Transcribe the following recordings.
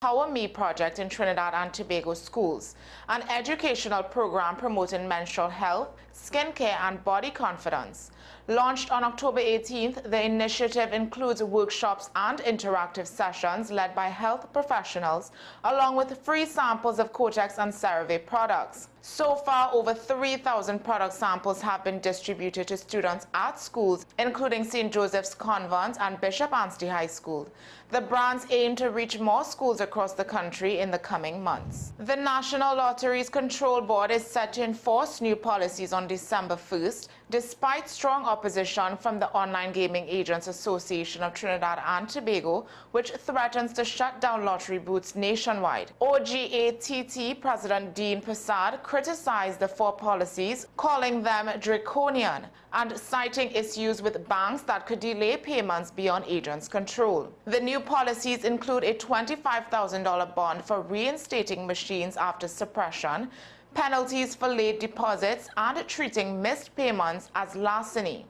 Power Me project in Trinidad and Tobago schools, an educational program promoting menstrual health, skincare, and body confidence. Launched on October 18th, the initiative includes workshops and interactive sessions led by health professionals, along with free samples of Kotex and CeraVe products. So far, over 3,000 product samples have been distributed to students at schools, including St. Joseph's Convent and Bishop Anstey High School. The brands aim to reach more schools across the country in the coming months. The National Lotteries Control Board is set to enforce new policies on December 1st, despite strong opposition from the Online Gaming Agents Association of Trinidad and Tobago, which threatens to shut down lottery booths nationwide. OGATT President Dean Prasad criticized the four policies, calling them draconian, and citing issues with banks that could delay payments beyond agents' control. The new policies include a $25,000 bond for reinstating machines after suppression, penalties for late deposits, and treating missed payments as larceny.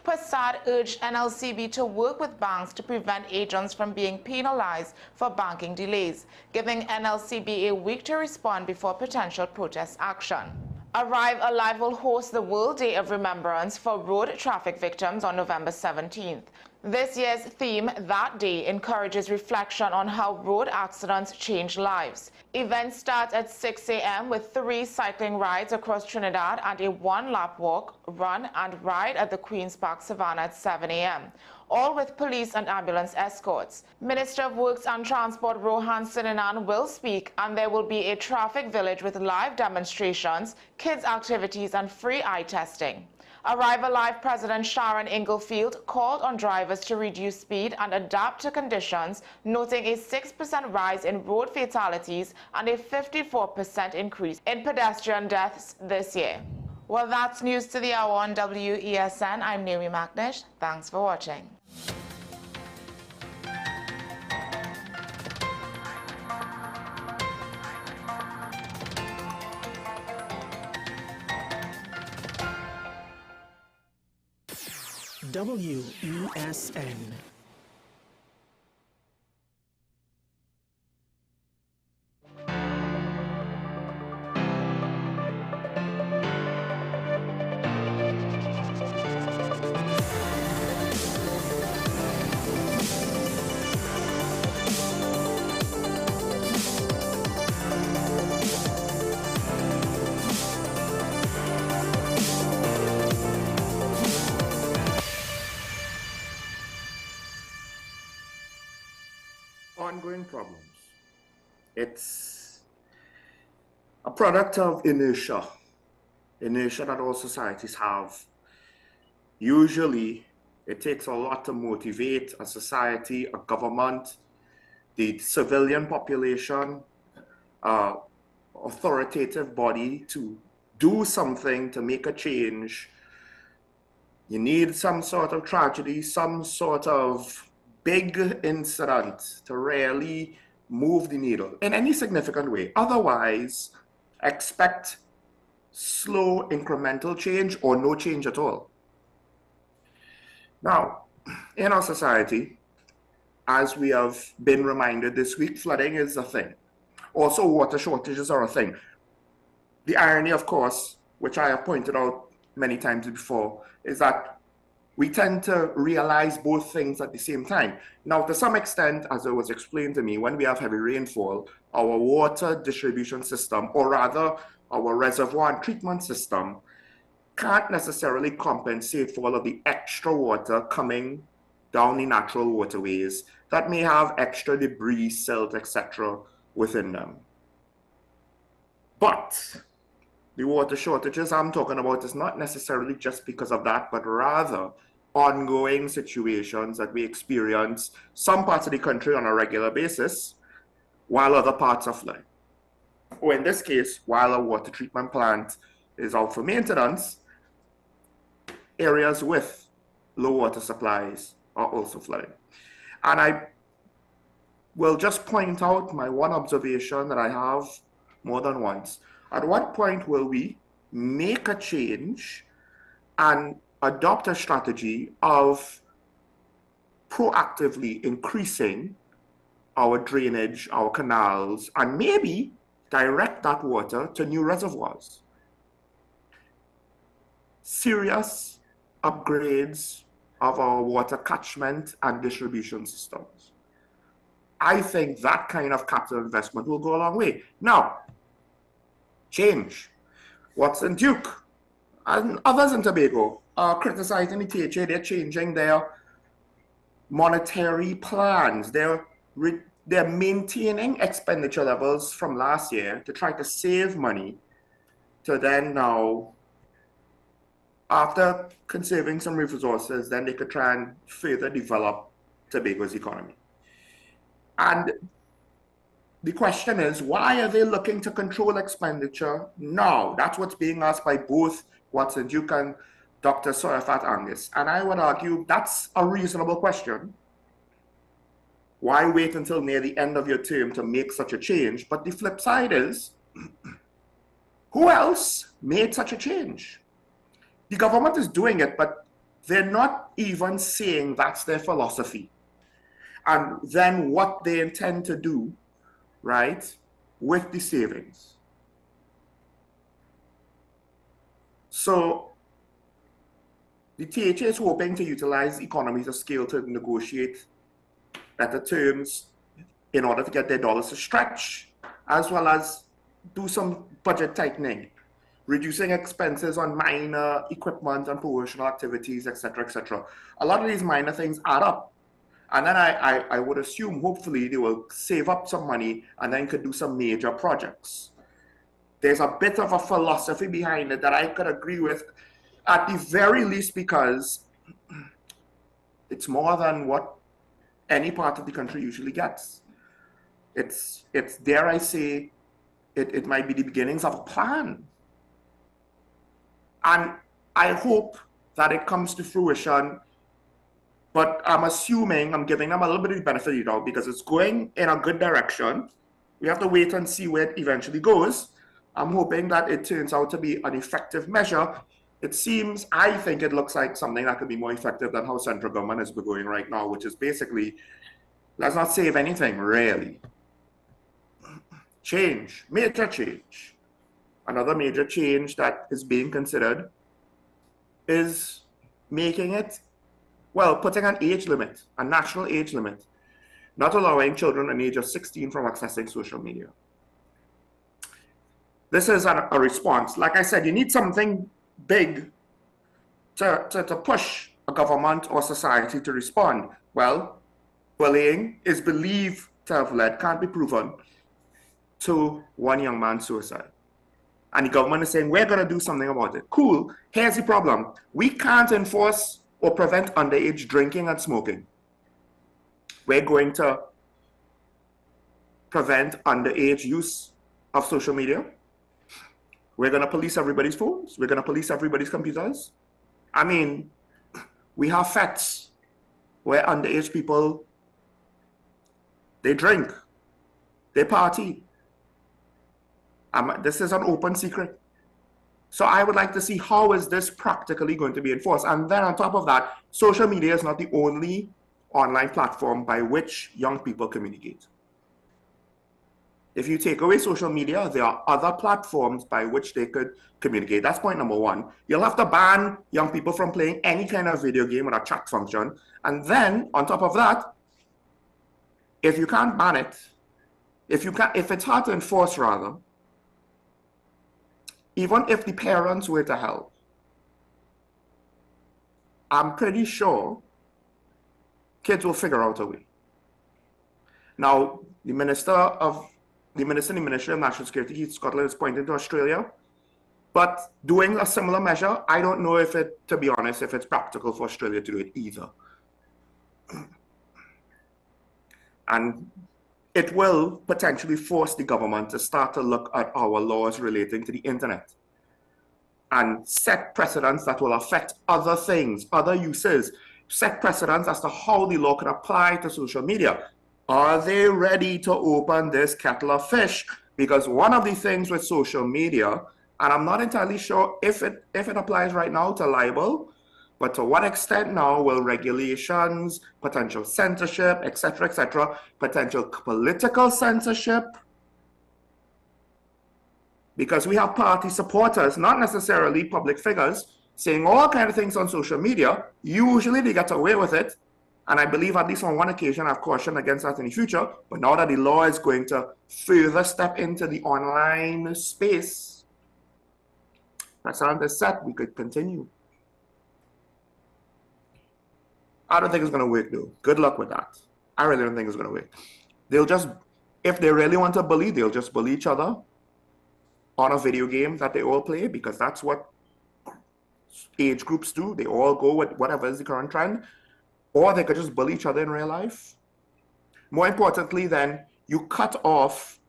Prasad urged NLCB to work with banks to prevent agents from being penalized for banking delays, giving NLCB a week to respond before potential protest action. Arrive Alive will host the World Day of Remembrance for road traffic victims on November 17th. This year's theme, That Day, encourages reflection on how road accidents change lives. Events start at 6 a.m. with 3 cycling rides across Trinidad and a 1-lap walk, run, and ride at the Queen's Park Savannah at 7 a.m., all with police and ambulance escorts. Minister of Works and Transport Rohan Sinanan will speak, and there will be a traffic village with live demonstrations, kids' activities, and free eye testing. Arrive Alive President Sharon Inglefield called on drivers to reduce speed and adapt to conditions, noting a 6% rise in road fatalities and a 54% increase in pedestrian deaths this year. Well, that's news to the hour on WESN. I'm Naomi McNish. Thanks for watching. WESN. Ongoing problems. It's a product of inertia that all societies have. Usually, it takes a lot to motivate a society, a government, the civilian population, authoritative body to do something, to make a change. You need some sort of tragedy, some sort of big incident to really move the needle in any significant way. Otherwise, expect slow incremental change or no change at all. Now, in our society, as we have been reminded this week, flooding is a thing. Also, water shortages are a thing. The irony, of course, which I have pointed out many times before, is that we tend to realize both things at the same time. Now, to some extent, as it was explained to me, when we have heavy rainfall, our water distribution system, or rather our reservoir and treatment system, can't necessarily compensate for all of the extra water coming down the natural waterways that may have extra debris, silt, etc. within them. But the water shortages I'm talking about is not necessarily just because of that, but rather ongoing situations that we experience some parts of the country on a regular basis, while other parts are flooding. Or in this case, while a water treatment plant is out for maintenance, areas with low water supplies are also flooding. And I will just point out my one observation that I have more than once. At what point will we make a change and adopt a strategy of proactively increasing our drainage, our canals, and maybe direct that water to new reservoirs. Serious upgrades of our water catchment and distribution systems. I think that kind of capital investment will go a long way. Now, change. Wesn Duke and others in Tobago are criticizing the THA. They're changing their monetary plans. They're maintaining expenditure levels from last year to try to save money to then now, after conserving some resources, then they could try and further develop Tobago's economy. And the question is, why are they looking to control expenditure now? That's what's being asked by both Wesn Duke and Dr. Soyafat Angus. And I would argue that's a reasonable question. Why wait until near the end of your term to make such a change? But the flip side is, who else made such a change? The government is doing it, but they're not even saying that's their philosophy. And then what they intend to do, right, with the savings. So the THA is hoping to utilize economies of scale to negotiate better terms in order to get their dollars to stretch, as well as do some budget tightening, reducing expenses on minor equipment and promotional activities, etc., etc. A lot of these minor things add up. And then I would assume, hopefully, they will save up some money and then could do some major projects. There's a bit of a philosophy behind it that I could agree with, at the very least, because it's more than what any part of the country usually gets. It's dare I say, it might be the beginnings of a plan. And I hope that it comes to fruition, but I'm assuming, I'm giving them a little bit of the benefit of the doubt because it's going in a good direction. We have to wait and see where it eventually goes. I'm hoping that it turns out to be an effective measure. It seems, I think it looks like something that could be more effective than how central government is going right now, which is basically, let's not save anything, really. Change, major change. Another major change that is being considered is making it, well, putting an age limit, a national age limit, not allowing children an age of 16 from accessing social media. This is a response. Like I said, you need something big to push a government or society to respond. Well, bullying is believed to have led, can't be proven, to one young man's suicide. And the government is saying, we're going to do something about it. Cool. Here's the problem. We can't enforce or prevent underage drinking and smoking. We're going to prevent underage use of social media. We're going to police everybody's phones. We're going to police everybody's computers. I mean, we have fetes where underage people, they drink, they party. This is an open secret. So I would like to see how is this practically going to be enforced. And then on top of that, social media is not the only online platform by which young people communicate. If you take away social media, there are other platforms by which they could communicate. That's point number one. You'll have to ban young people from playing any kind of video game with a chat function. And then on top of that, if you can't ban it, if it's hard to enforce rather, even if the parents were to help, I'm pretty sure kids will figure out a way. Now, the Minister in the Ministry of National Security, Keith Scotland, is pointing to Australia, but doing a similar measure, I don't know if it, to be honest, if it's practical for Australia to do it either. And it will potentially force the government to start to look at our laws relating to the internet and set precedents that will affect other things, other uses, set precedents as to how the law can apply to social media. Are they ready to open this kettle of fish? Because one of the things with social media, and I'm not entirely sure if it applies right now to libel, But to what extent now will regulations, potential censorship, etc., potential political censorship? Because we have party supporters, not necessarily public figures, saying all kinds of things on social media. Usually they get away with it. And I believe at least on one occasion I've cautioned against that in the future. But now that the law is going to further step into the online space, precedent is set, we could continue. I don't think it's going to work though. Good luck with that. I really don't think it's going to work. They'll just, if they really want to bully, they'll just bully each other on a video game that they all play, because that's what age groups do. They all go with whatever is the current trend. Or they could just bully each other in real life. More importantly, then, you cut off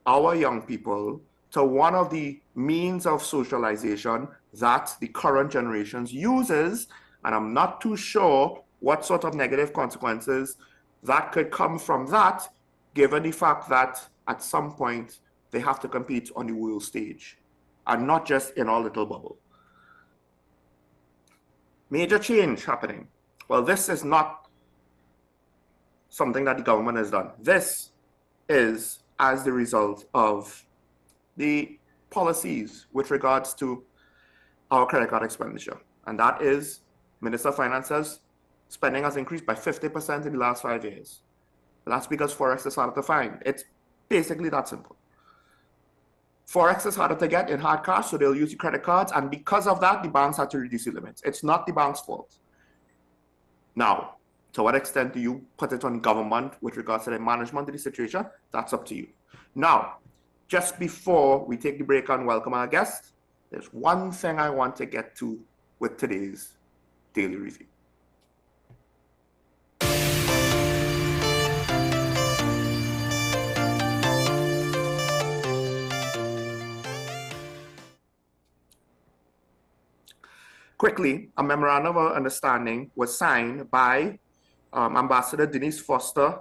our young people to one of the means of socialization that the current generations uses, and I'm not too sure what sort of negative consequences that could come from that, given the fact that at some point they have to compete on the world stage and not just in our little bubble. Major change happening. Well, this is not something that the government has done. This is as the result of the policies with regards to our credit card expenditure. And that is, Minister of Finance says, spending has increased by 50% in the last 5 years. That's because Forex is harder to find. It's basically that simple. Forex is harder to get in hard cash, so they'll use the credit cards, and because of that, the banks had to reduce the limits. It's not the bank's fault. Now, to what extent do you put it on government with regards to the management of the situation? That's up to you. Now, just before we take the break and welcome our guest, there's one thing I want to get to with today's Daily Review. Quickly, a memorandum of understanding was signed by Ambassador Denise Foster,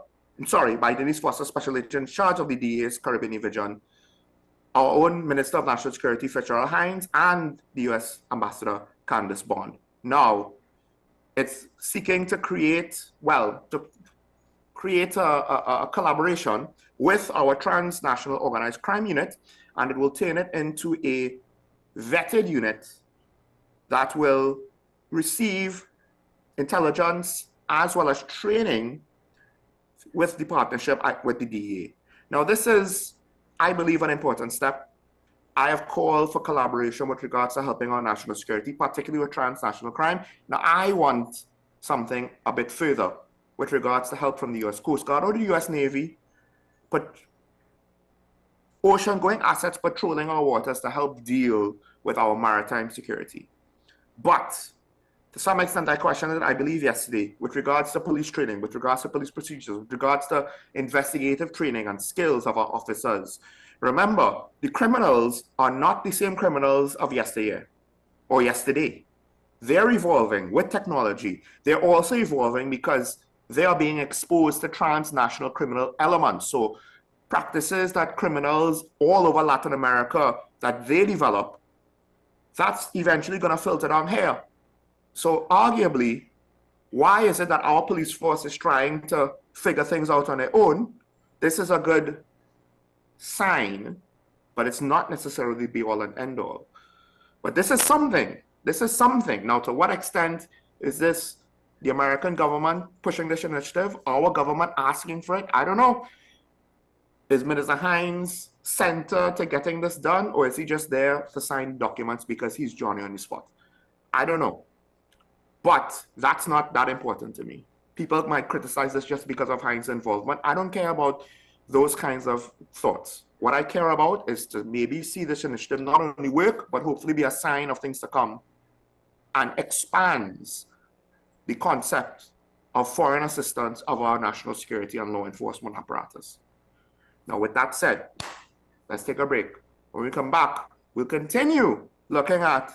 by Denise Foster, Special Agent in charge of the DA's Caribbean Division, our own Minister of National Security, Fitzgerald Hines, and the US Ambassador, Candace Bond. Now, it's seeking to create a collaboration with our transnational organized crime unit, and it will turn it into a vetted unit that will receive intelligence as well as training with the partnership with the DEA. Now, this is, I believe, an important step. I have called for collaboration with regards to helping our national security, particularly with transnational crime. Now, I want something a bit further with regards to help from the US Coast Guard or the US Navy, but ocean-going assets patrolling our waters to help deal with our maritime security. But to some extent, I questioned it, I believe, yesterday with regards to police training, with regards to police procedures, with regards to investigative training and skills of our officers. Remember, the criminals are not the same criminals of yesteryear or yesterday. They're evolving with technology. They're also evolving because they are being exposed to transnational criminal elements. So practices that criminals all over Latin America that they develop, that's eventually going to filter down here. So arguably, why is it that our police force is trying to figure things out on their own? This is a good sign, but it's not necessarily be all and end all. But this is something. This is something. Now, to what extent is this the American government pushing this initiative? Our government asking for it? I don't know. Is Minister Hines center to getting this done, or is he just there to sign documents because he's Johnny on the spot? I don't know. But that's not that important to me. People might criticize this just because of Hines' involvement. I don't care about those kinds of thoughts. What I care about is to maybe see this initiative not only work, but hopefully be a sign of things to come and expands the concept of foreign assistance of our national security and law enforcement apparatus. Now, with that said, let's take a break. When we come back, we'll continue looking at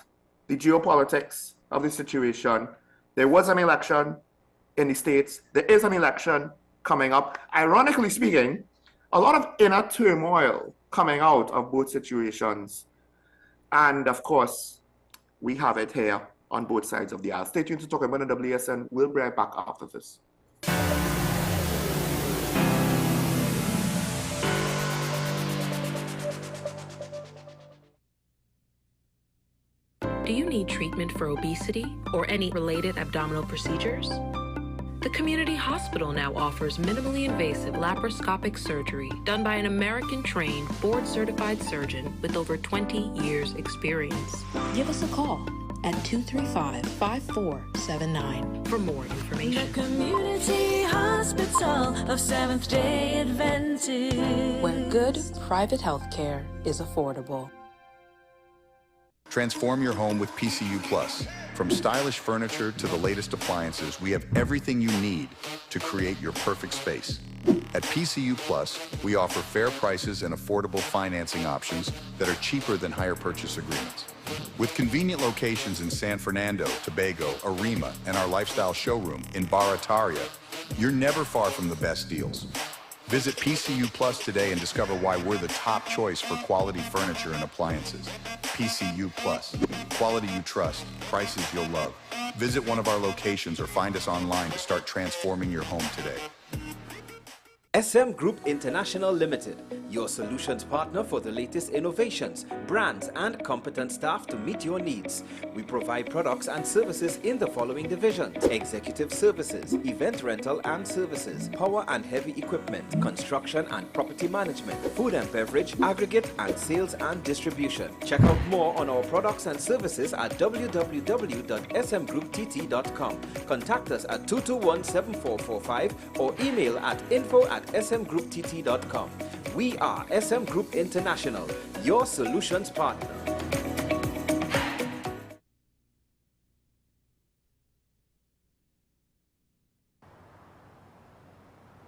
the geopolitics of the situation. There was an election in the States. There is an election coming up. Ironically speaking, a lot of inner turmoil coming out of both situations. And of course, we have it here on both sides of the aisle. Stay tuned to Talk About the WSN. We'll be right back after this. Do you need treatment for obesity or any related abdominal procedures? The community hospital now offers minimally invasive laparoscopic surgery done by an American-trained, board-certified surgeon with over 20 years' experience. Give us a call at 235-5479 for more information. The Community Hospital of Seventh-day Adventist, where good private health care is affordable. Transform your home with PCU Plus. From stylish furniture to the latest appliances, we have everything you need to create your perfect space. At PCU Plus, we offer fair prices and affordable financing options that are cheaper than hire purchase agreements. With convenient locations in San Fernando, Tobago, Arima, and our lifestyle showroom in Barataria, you're never far from the best deals. Visit PCU Plus today and discover why we're the top choice for quality furniture and appliances. PCU Plus. Quality you trust, prices you'll love. Visit one of our locations or find us online to start transforming your home today. SM Group International Limited, your solutions partner for the latest innovations, brands, and competent staff to meet your needs. We provide products and services in the following divisions: executive services, event rental and services, power and heavy equipment, construction and property management, food and beverage, aggregate and sales and distribution. Check out more on our products and services at www.smgrouptt.com. Contact us at 221-7445 or email at info@smgrouptt.com. We are SM Group International, your solutions partner.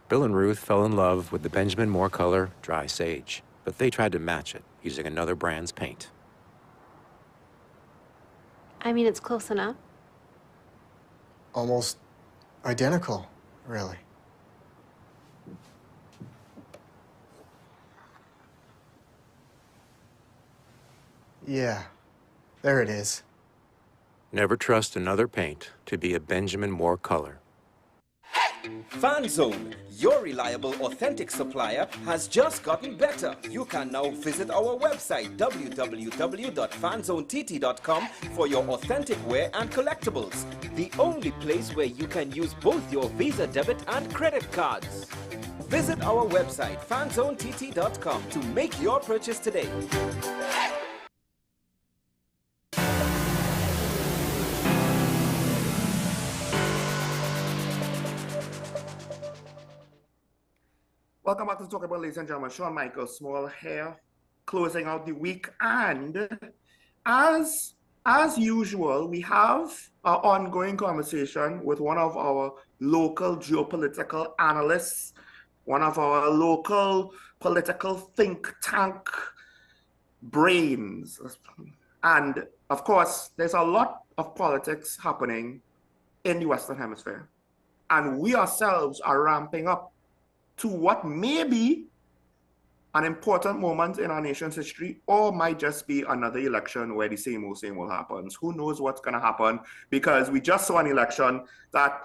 Bill and Ruth fell in love with the Benjamin Moore color Dry Sage, but they tried to match it using another brand's paint. I mean, it's close enough. Almost identical, really. Yeah, there it is. Never trust another paint to be a Benjamin Moore color. FanZone, your reliable, authentic supplier, has just gotten better. You can now visit our website www.fanzonett.com for your authentic wear and collectibles. The only place where you can use both your Visa debit and credit cards. Visit our website fanzonett.com to make your purchase today. Welcome back to Talk About, ladies and gentlemen. Sean Michael Small here, closing out the week. And as usual, we have an ongoing conversation with one of our local geopolitical analysts, one of our local political think tank brains. And of course, there's a lot of politics happening in the Western Hemisphere. And we ourselves are ramping up to what may be an important moment in our nation's history, or might just be another election where the same old happens. Who knows what's going to happen? Because we just saw an election that,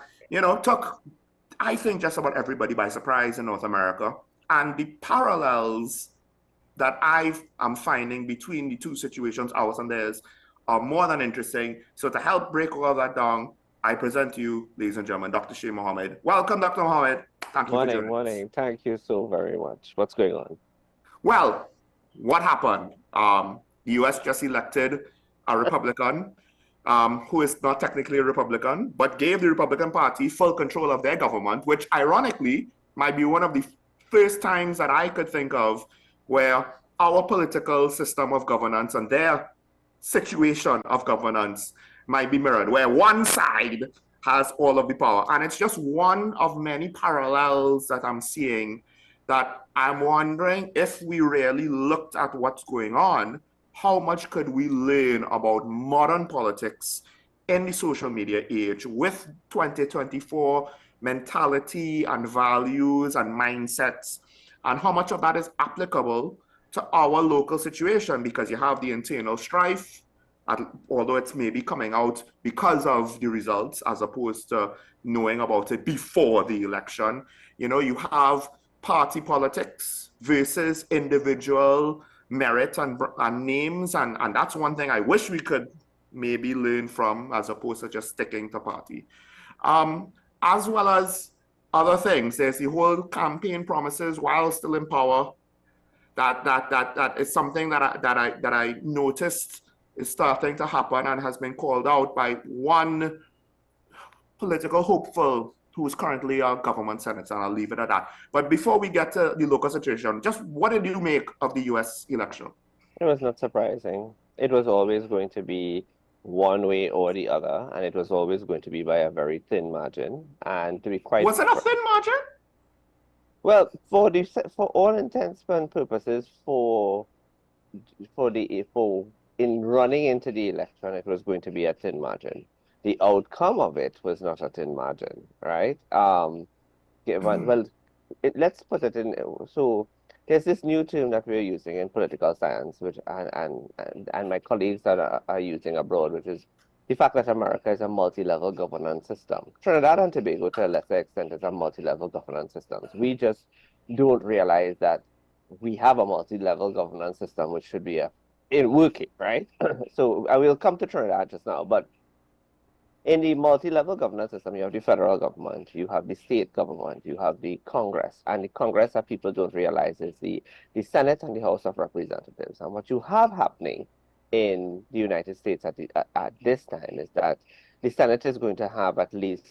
took, I think, just about everybody by surprise in North America. And the parallels that I am finding between the two situations, ours and theirs, are more than interesting. So to help break all of that down, I present to you, ladies and gentlemen, Dr. Shay Mohammed. Welcome, Dr. Mohammed. Thank you for joining us. Morning. Thank you so very much. What's going on? Well, what happened? The U.S. just elected a Republican who is not technically a Republican, but gave the Republican Party full control of their government, which ironically might be one of the first times that I could think of where our political system of governance and their situation of governance might be mirrored, where one side has all of the power. And it's just one of many parallels that I'm seeing, that I'm wondering, if we really looked at what's going on, how much could we learn about modern politics in the social media age with 2024 mentality and values and mindsets, and how much of that is applicable to our local situation, because you have the internal strife although it's maybe coming out because of the results as opposed to knowing about it before the election. You know, you have party politics versus individual merit and names, and that's one thing I wish we could maybe learn from as opposed to just sticking to party. As well as other things, there's the whole campaign promises while still in power. That is something that I noticed is starting to happen and has been called out by one political hopeful who's currently a government senator, and I'll leave it at that. But before we get to the local situation, just what did you make of the US election? It was not surprising. It was always going to be one way or the other, and it was always going to be by a very thin margin. And to be quite Was it a thin margin? well, for all intents and purposes, for in running into the election, it was going to be a thin margin. The outcome of it was not a thin margin, right? Let's put it in. So there's this new term that we're using in political science, which and my colleagues that are using abroad, which is the fact that America is a multi-level governance system. Trinidad and Tobago, to a lesser extent, is a multi-level governance system. We just don't realize that we have a multi-level governance system, which should be in working, right? So I will come to Trinidad just now, but in the multi-level governance system, you have the federal government, you have the state government, you have the Congress, and the Congress that people don't realize is the Senate and the House of Representatives. And what you have happening in the United States at this time is that the Senate is going to have at least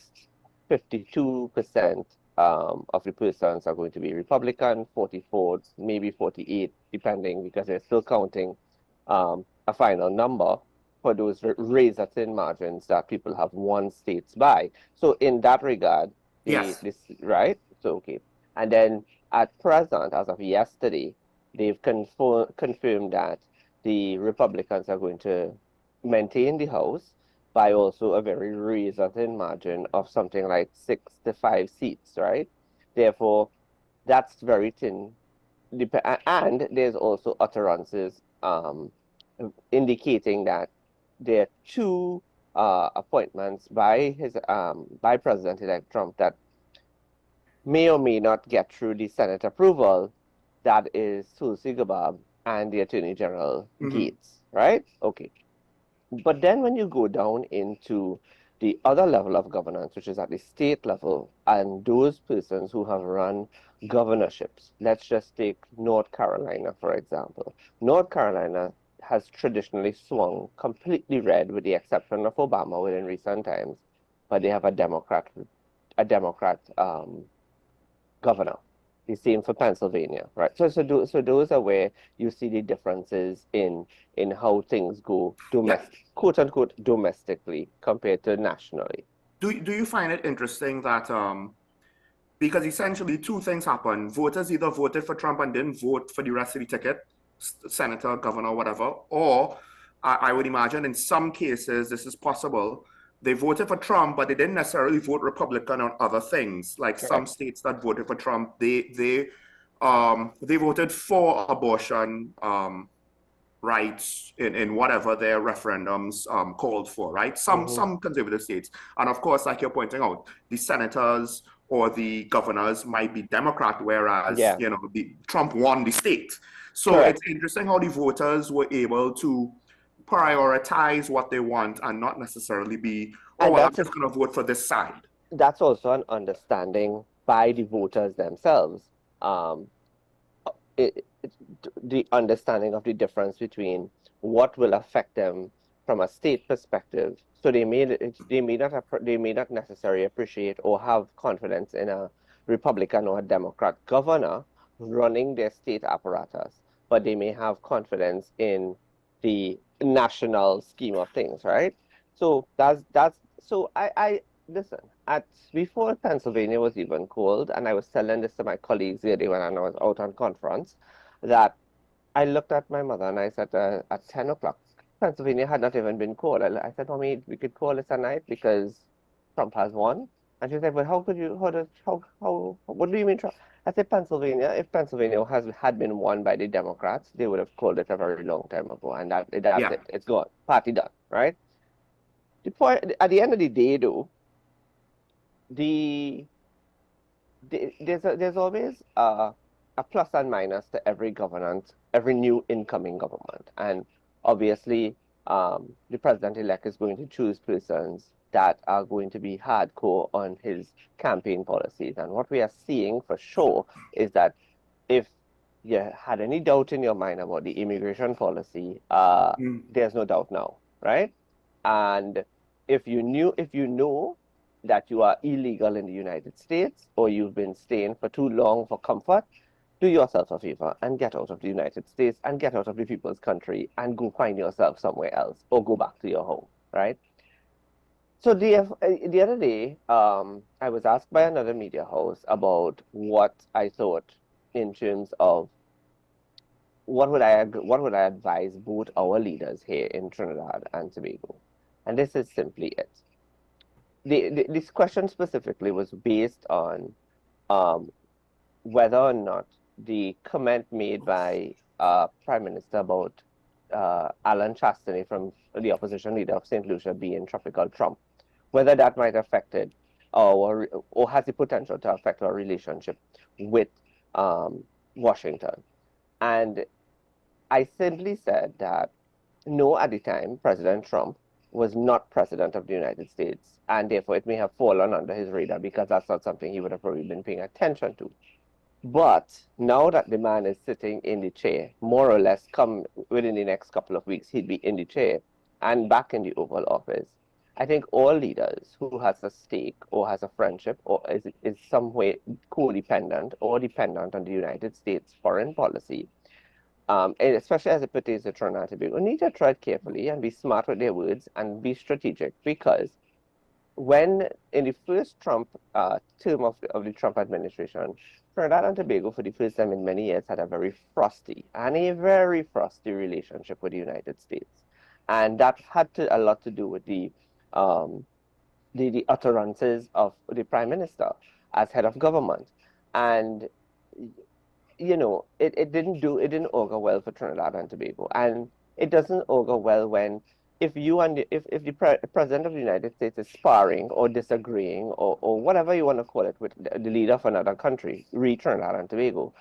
52% of the persons are going to be Republican, 44, maybe 48, depending, because they're still counting a final number for those razor-thin margins that people have won states by. So in that regard, yes, right? So okay, and then at present, as of yesterday, they've confirmed that the Republicans are going to maintain the House by also a very razor-thin margin of something like 6 to 5 seats, right? Therefore, that's very thin. And there's also utterances indicating that there are two appointments by President-elect Trump that may or may not get through the Senate approval. That is Tulsi Gabbard and the Attorney General Gates, right? Okay. But then when you go down into the other level of governance, which is at the state level, and those persons who have run governorships, let's just take North Carolina, for example. North Carolina has traditionally swung completely red, with the exception of Obama within recent times, but they have a Democrat governor. The same for Pennsylvania, right? So those are where you see the differences in how things go quote unquote domestically compared to nationally. Do you find it interesting that because essentially two things happen: voters either voted for Trump and didn't vote for the rest of the ticket, senator, governor, whatever, or I would imagine in some cases this is possible. They voted for Trump, but they didn't necessarily vote Republican on other things. Like some states that voted for Trump, they voted for abortion rights in whatever their referendums called for, right? Some conservative states, and of course, like you're pointing out, the senators or the governors might be Democrat, whereas you know Trump won the state. So it's interesting how the voters were able to prioritize what they want and not necessarily be, oh, well, I'm just going to vote for this side. That's also an understanding by the voters themselves. The understanding of the difference between what will affect them from a state perspective. So they may not necessarily appreciate or have confidence in a Republican or a Democrat governor running their state apparatus, but they may have confidence in the national scheme of things, right? So I listen, before Pennsylvania was even called, and I was telling this to my colleagues the other day when I was out on conference, that I looked at my mother and I said at 10 o'clock, Pennsylvania had not even been called. I said, Mommy, we could call it tonight because Trump has won. And she said, but how could you, what do you mean Trump? I say Pennsylvania. If Pennsylvania had been won by the Democrats, they would have called it a very long time ago, and that's Yeah. it. It's gone. Party done. Right. The point at the end of the day, though, there's always a plus and minus to every government, every new incoming government, and obviously, the president-elect is going to choose persons that are going to be hardcore on his campaign policies. And what we are seeing for sure is that if you had any doubt in your mind about the immigration policy, there's no doubt now, right? And if you know that you are illegal in the United States or you've been staying for too long for comfort, do yourself a favor and get out of the United States and get out of the people's country and go find yourself somewhere else or go back to your home, right? So the other day, I was asked by another media house about what I thought in terms of what would I advise both our leaders here in Trinidad and Tobago, and this is simply it. This question specifically was based on whether or not the comment made by Prime Minister about Alan Chastity from the opposition leader of St. Lucia being tropical Trump, whether that might affected or has the potential to affect our relationship with Washington. And I simply said that no, at the time, President Trump was not president of the United States, and therefore it may have fallen under his radar because that's not something he would have probably been paying attention to. But now that the man is sitting in the chair, more or less come within the next couple of weeks, he'd be in the chair and back in the Oval Office. I think all leaders who has a stake or has a friendship or is some way codependent or dependent on the United States foreign policy, and especially as it pertains to Trinidad and Tobago, need to tread carefully and be smart with their words and be strategic, because when in the first Trump term of the Trump administration, Trinidad and Tobago for the first time in many years had a very frosty relationship with the United States, and that had a lot to do with the utterances of the Prime Minister as head of government, and you know, it didn't augur well for Trinidad and Tobago, and it doesn't augur well when if the president of the United States is sparring or disagreeing or whatever you want to call it with the leader of another country, Trinidad and Tobago,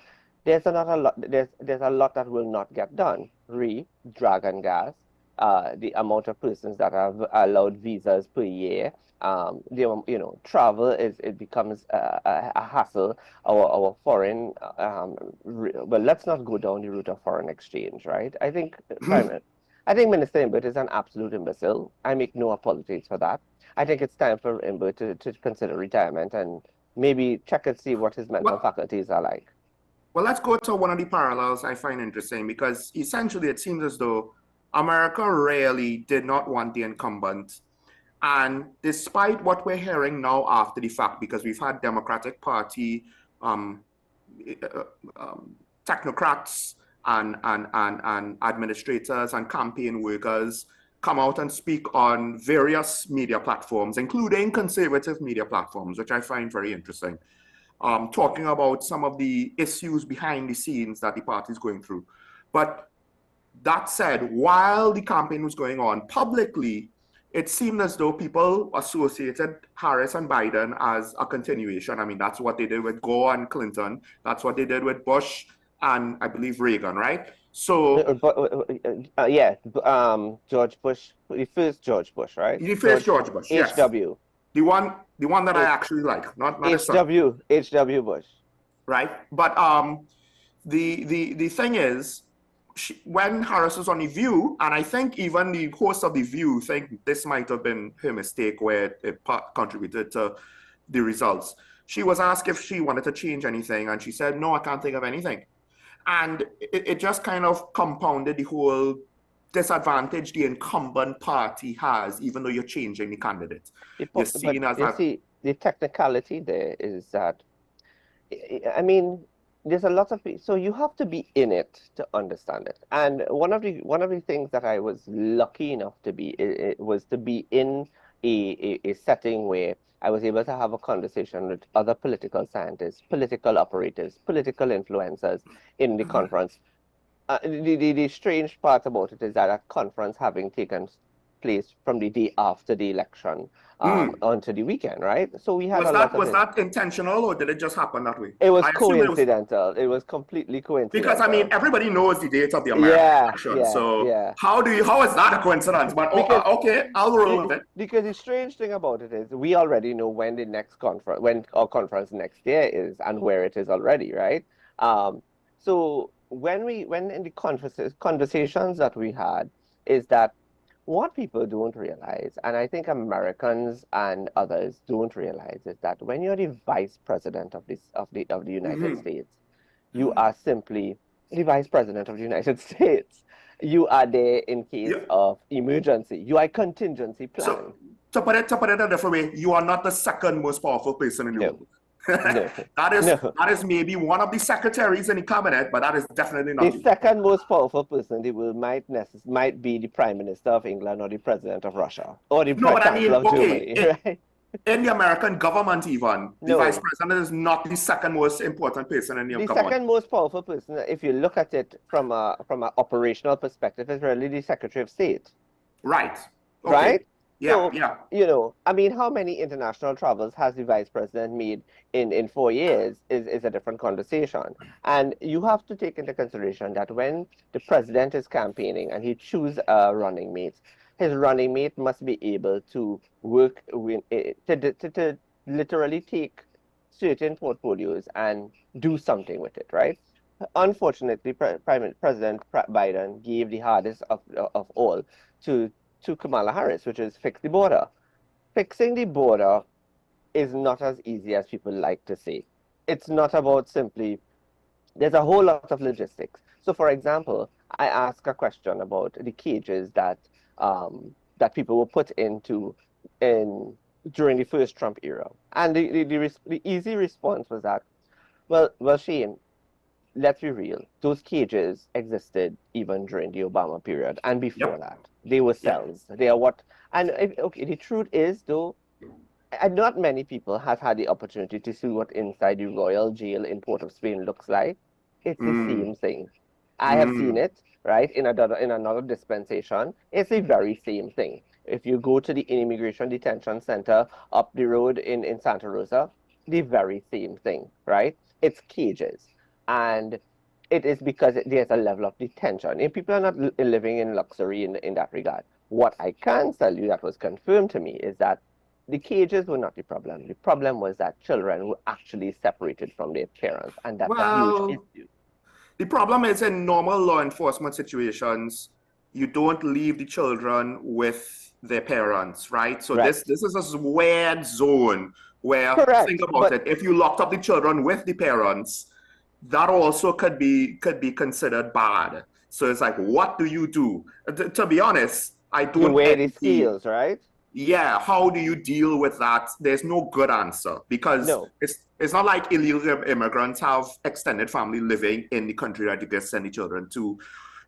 there's a lot that will not get done. Dragon gas, the amount of persons that are allowed visas per year. Travel it becomes a hassle. Our foreign, well, let's not go down the route of foreign exchange, right? I think Minister Imbert is an absolute imbecile. I make no apologies for that. I think it's time for Imbert to consider retirement and maybe check and see what his mental faculties are like. Well, let's go to one of the parallels I find interesting, because essentially it seems as though America really did not want the incumbent. And despite what we're hearing now after the fact, because we've had Democratic Party technocrats and administrators and campaign workers come out and speak on various media platforms, including conservative media platforms, which I find very interesting, talking about some of the issues behind the scenes that the party is going through. But that said, while the campaign was going on publicly, it seemed as though people associated Harris and Biden as a continuation. I mean, that's what they did with Gore and Clinton. That's what they did with Bush and I believe Reagan, right? So George Bush, the first George Bush, right? The first George Bush, yes. HW. The one that I actually like, not HW Bush. Right. But the thing is, when Harris was on The View, and I think even the host of The View think this might have been her mistake where it contributed to the results. She was asked if she wanted to change anything, and she said, no, I can't think of anything. And it just kind of compounded the whole disadvantage the incumbent party has, even though you're changing the candidate. The technicality there is that, I mean, there's a lot of people, so you have to be in it to understand it. And one of the things that I was lucky enough to be was to be in a setting where I was able to have a conversation with other political scientists, political operators, political influencers in the conference. The strange part about it is that a conference having taken place from the day after the election onto the weekend, right? So we had a lot of was that intentional, or did it just happen that way? It was I assume coincidental. It was completely coincidental. Because I mean, everybody knows the date of the American election. So how is that a coincidence? But okay, I'll roll with it. Because the strange thing about it is we already know when the next conference, when our conference next year is, and where it is already, right? So when in the conversations that we had, is that what people don't realize, and I think Americans and others don't realize, is that when you're the vice president of the United States, you are simply the vice president of the United States. You are there in case of emergency. You are a contingency plan. So to put it a different way, you are not the second most powerful person in the world. That is maybe one of the secretaries in the cabinet, but that is definitely not the second most powerful person in the world. Might be the prime minister of England or the president of Russia or the chancellor of Germany. Right? In the American government, even the vice president is not the second most important person in the government. The second most powerful person, if you look at it from an operational perspective, is really the Secretary of State. Right. Okay. Right. Yeah, I mean, how many international travels has the vice president made in 4 years is a different conversation. And you have to take into consideration that when the president is campaigning and he chooses a running mate, his running mate must be able to work with to literally take certain portfolios and do something with it, right? Unfortunately, President Biden gave the hardest of all to Kamala Harris, which is fix the border. Fixing the border is not as easy as people like to say. It's not about simply, there's a whole lot of logistics. So for example, I asked a question about the cages that people were put into during the first Trump era. And the easy response was that, well, Shane, let's be real. Those cages existed even during the Obama period and before that. They were cells. They are what. And the truth is, though, not many people have had the opportunity to see what inside the Royal Jail in Port of Spain looks like. It's the same thing. I have seen it, right, in another dispensation. It's the very same thing. If you go to the Immigration Detention Center up the road in Santa Rosa, the very same thing, right? It's cages. And it is because there's a level of detention. And people are not living in luxury in that regard. What I can tell you that was confirmed to me is that the cages were not the problem. The problem was that children were actually separated from their parents, and that's a huge issue. The problem is in normal law enforcement situations, you don't leave the children with their parents, right? So this is a weird zone where, think about it, if you locked up the children with the parents, that also could be considered bad. So it's like, what do you do? To be honest, I don't. You wear the skills, right? Yeah. How do you deal with that? There's no good answer because it's not like illegal immigrants have extended family living in the country that you can send the children to.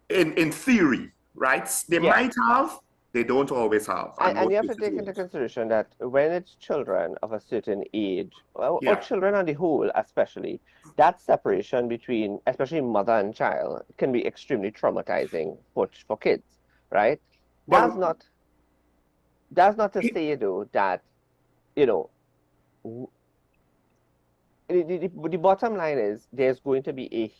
In theory, right? They might have. They don't always have. And you have to take into consideration that when it's children of a certain age, or children on the whole especially, that separation between, especially mother and child, can be extremely traumatizing for kids, right? That's not to say, though, that, the bottom line is there's going to be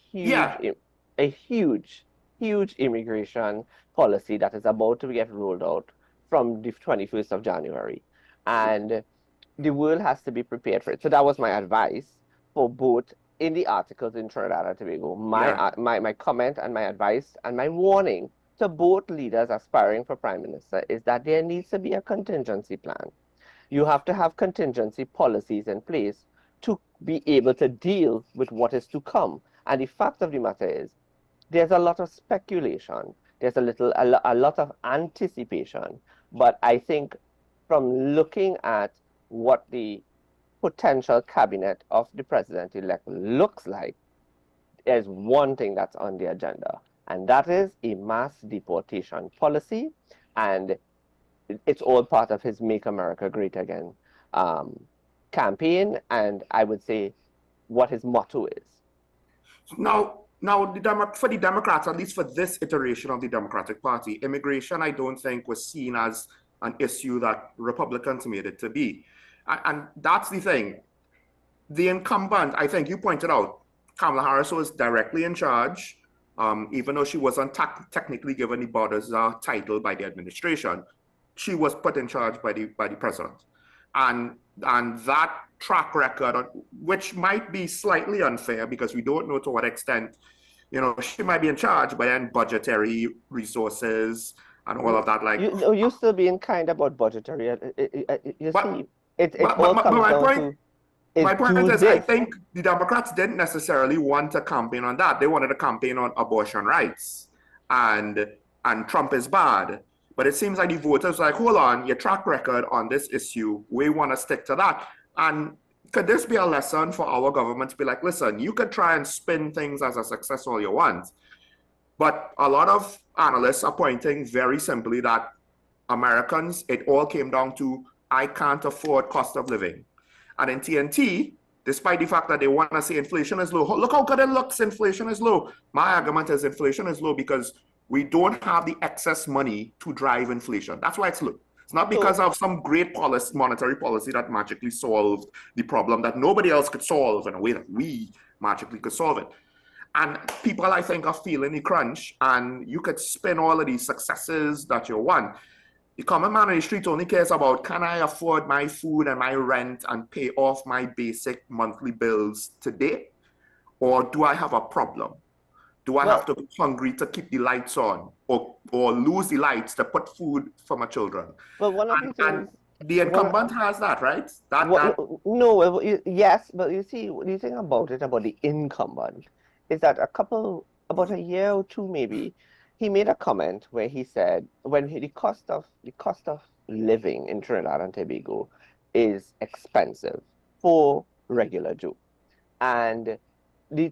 a huge immigration policy that is about to get rolled out from the 21st of January. And the world has to be prepared for it. So that was my advice for both in the articles in Trinidad and Tobago. My comment and my advice and my warning to both leaders aspiring for prime minister is that there needs to be a contingency plan. You have to have contingency policies in place to be able to deal with what is to come. And the fact of the matter is, there's a lot of speculation. There's a lot of anticipation. But I think from looking at what the potential cabinet of the president-elect looks like, there's one thing that's on the agenda, and that is a mass deportation policy. And it's all part of his Make America Great Again campaign, and I would say what his motto is. Now, for the Democrats, at least for this iteration of the Democratic Party, immigration, I don't think was seen as an issue that Republicans made it to be. And that's the thing. The incumbent, I think you pointed out, Kamala Harris was directly in charge, even though she wasn't technically given the borders title by the administration. She was put in charge by the president. And that track record, which might be slightly unfair because we don't know to what extent, she might be in charge, but then budgetary resources and all of that, like you're still being kind about budgetary. You see, it but all comes down to. My point is, I think the Democrats didn't necessarily want to campaign on that. They wanted to campaign on abortion rights, and Trump is bad. But it seems like the voters are like, hold on, your track record on this issue, we want to stick to that. And could this be a lesson for our government to be like, listen, you could try and spin things as a success all you want, but a lot of analysts are pointing very simply that Americans, it all came down to, I can't afford cost of living. And in TNT, despite the fact that they want to say inflation is low, look how good it looks, inflation is low. My argument is inflation is low because we don't have the excess money to drive inflation. That's why it's low. It's not because of some great monetary policy that magically solved the problem that nobody else could solve in a way that we magically could solve it. And people, I think, are feeling the crunch, and you could spin all of these successes that you want. The common man on the street only cares about, can I afford my food and my rent and pay off my basic monthly bills today? Or do I have a problem? Do I have to be hungry to keep the lights on, or lose the lights to put food for my children? But one of the things, the incumbent has that, right? No, yes, but you see, the thing about it, about the incumbent, is that about a year or two maybe, he made a comment where he said, the cost of living in Trinidad and Tobago is expensive for regular Joe, and the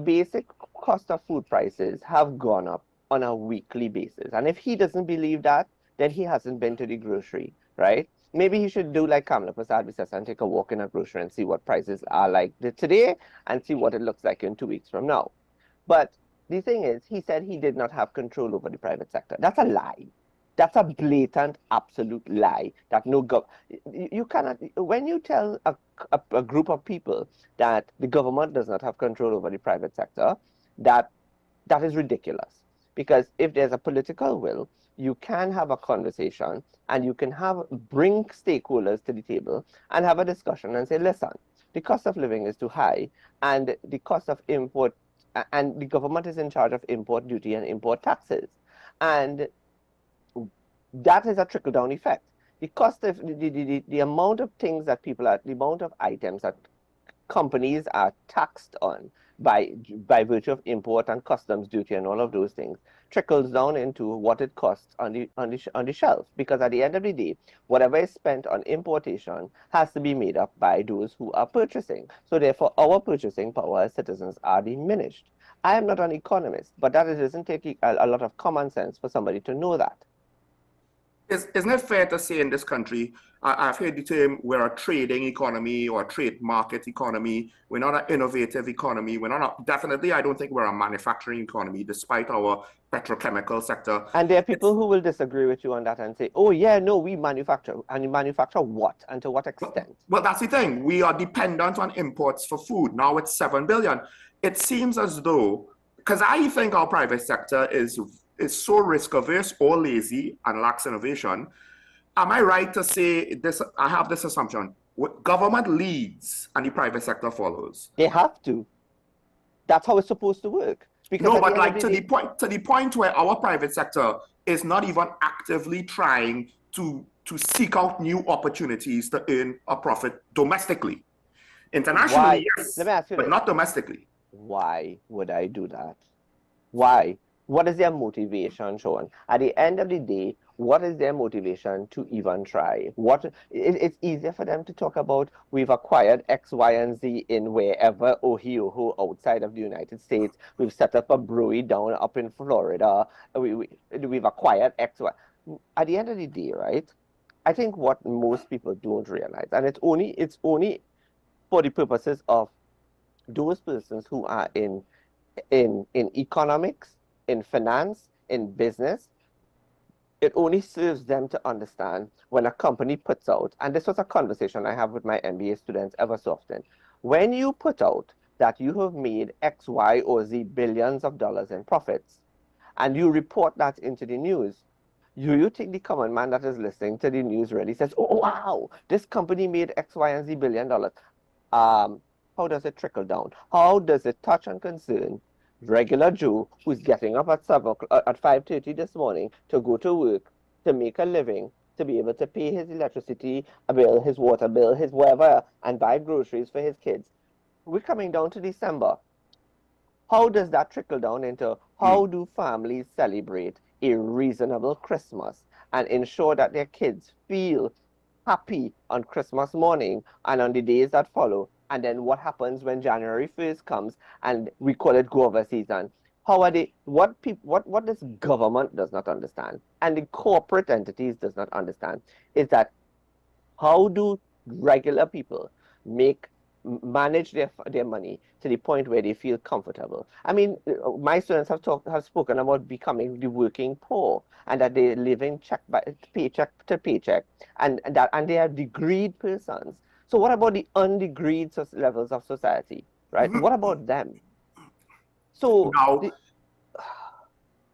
basic cost of food prices have gone up on a weekly basis. And if he doesn't believe that, then he hasn't been to the grocery, right? Maybe he should do like Kamala Prasad says and take a walk in a grocery and see what prices are like today and see what it looks like in 2 weeks from now. But the thing is, he said he did not have control over the private sector. That's a lie. That's a blatant, absolute lie. That you cannot. When you tell a group of people that the government does not have control over the private sector, that is ridiculous. Because if there's a political will, you can have a conversation and you can bring stakeholders to the table and have a discussion and say, listen, the cost of living is too high, and the cost of import, and the government is in charge of import duty and import taxes, and that is a trickle-down effect. The cost of the amount of things that the amount of items that companies are taxed on by virtue of import and customs duty and all of those things trickles down into what it costs on the shelf. Because at the end of the day, whatever is spent on importation has to be made up by those who are purchasing. So therefore, our purchasing power as citizens are diminished. I am not an economist, but that doesn't take a lot of common sense for somebody to know that. Isn't it fair to say in this country, I've heard the term, we're a trading economy or a trade market economy. We're not an innovative economy. Definitely, I don't think we're a manufacturing economy, despite our petrochemical sector. And there are people who will disagree with you on that and say, oh yeah, no, we manufacture. And you manufacture what? And to what extent? Well, that's the thing. We are dependent on imports for food. Now it's 7 billion. It seems as though, because I think our private sector is so risk averse or lazy and lacks innovation. Am I right to say this? I have this assumption: government leads and the private sector follows. They have to. That's how it's supposed to work. No, but like to the point where our private sector is not even actively trying to seek out new opportunities to earn a profit domestically. Internationally, yes, let me ask you but not domestically. Why would I do that? Why? What is their motivation, Sean? At the end of the day, what is their motivation to even try? It's easier for them to talk about, we've acquired X, Y, and Z in wherever, Ohio, outside of the United States. We've set up a brewery down up in Florida. We've acquired X, Y. at the end of the day, right? I think what most people don't realize, and it's only for the purposes of those persons who are in economics, in finance, in business, it only serves them to understand when a company puts out, and this was a conversation I have with my MBA students ever so often, when you put out that you have made X, Y, or Z billions of dollars in profits, and you report that into the news, you think the common man that is listening to the news really says, oh, wow, this company made X, Y, and Z billion dollars. How does it trickle down? How does it touch and concern regular Joe who's getting up at 5:30 this morning to go to work, to make a living, to be able to pay his electricity bill, his water bill, his whatever, and buy groceries for his kids? We're coming down to December. How does that trickle down into how do families celebrate a reasonable Christmas and ensure that their kids feel happy on Christmas morning and on the days that follow? And then what happens when January 1st comes and we call it Guava season? How are they, what this government does not understand and the corporate entities does not understand is that how do regular people manage their money to the point where they feel comfortable? I mean, my students have spoken about becoming the working poor and that they're living paycheck to paycheck and they are degreed persons. So what about the undegreed levels of society, right? What about them? So now,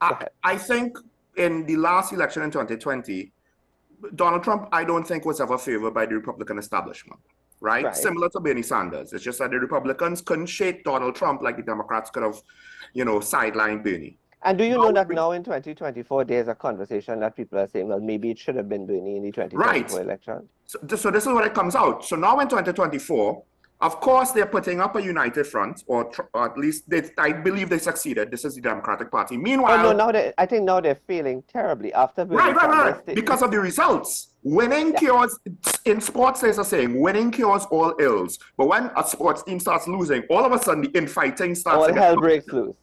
I think in the last election in 2020, Donald Trump, I don't think was ever favored by the Republican establishment, right? Similar to Bernie Sanders. It's just that the Republicans couldn't shake Donald Trump like the Democrats could have, sidelined Bernie. And do you know that now in 2024, there's a conversation that people are saying, well, maybe it should have been Bernie in the 2024 election? So this is what it comes out. So now in 2024, of course, they're putting up a united front, or at least I believe they succeeded. This is the Democratic Party. Meanwhile, I think now they're failing terribly after Bernie right. Because of the results. Winning cures, in sports, there's a saying, winning cures all ills. But when a sports team starts losing, all of a sudden the infighting starts. All hell breaks loose.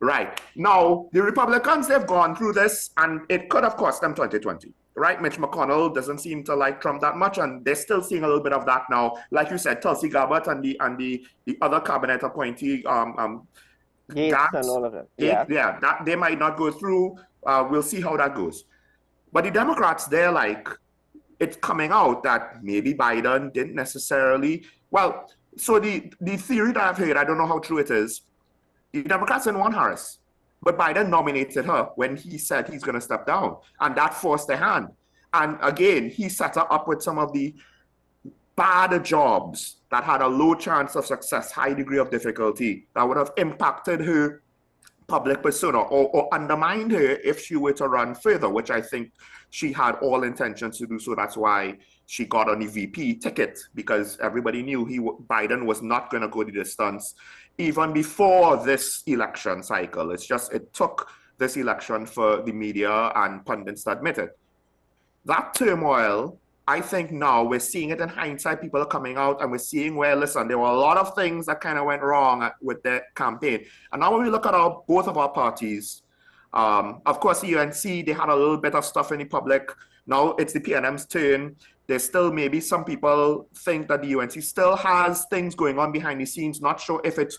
Right. Now, the Republicans, they've gone through this, and it could have cost them 2020. Right? Mitch McConnell doesn't seem to like Trump that much, and they're still seeing a little bit of that now. Like you said, Tulsi Gabbard and the other cabinet appointee, Gates and all of it. That they might not go through. We'll see how that goes. But the Democrats, they're like, it's coming out that maybe Biden didn't necessarily. Well, so the theory that I've heard, I don't know how true it is. The Democrats didn't want Harris, but Biden nominated her when he said he's going to step down, and that forced their hand. And again, he set her up with some of the bad jobs that had a low chance of success, high degree of difficulty, that would have impacted her public persona or undermined her if she were to run further, which I think she had all intentions to do. So that's why she got on the VP ticket, because everybody knew Biden was not going to go the distance even before this election cycle. It's just, it took this election for the media and pundits to admit it. That turmoil, I think now we're seeing it in hindsight. People are coming out and we're seeing where, listen, there were a lot of things that kind of went wrong with the campaign. And now when we look at both of our parties, of course, the UNC, they had a little bit of stuff in the public. Now it's the PNM's turn. There's still maybe some people think that the UNC still has things going on behind the scenes. Not sure if it's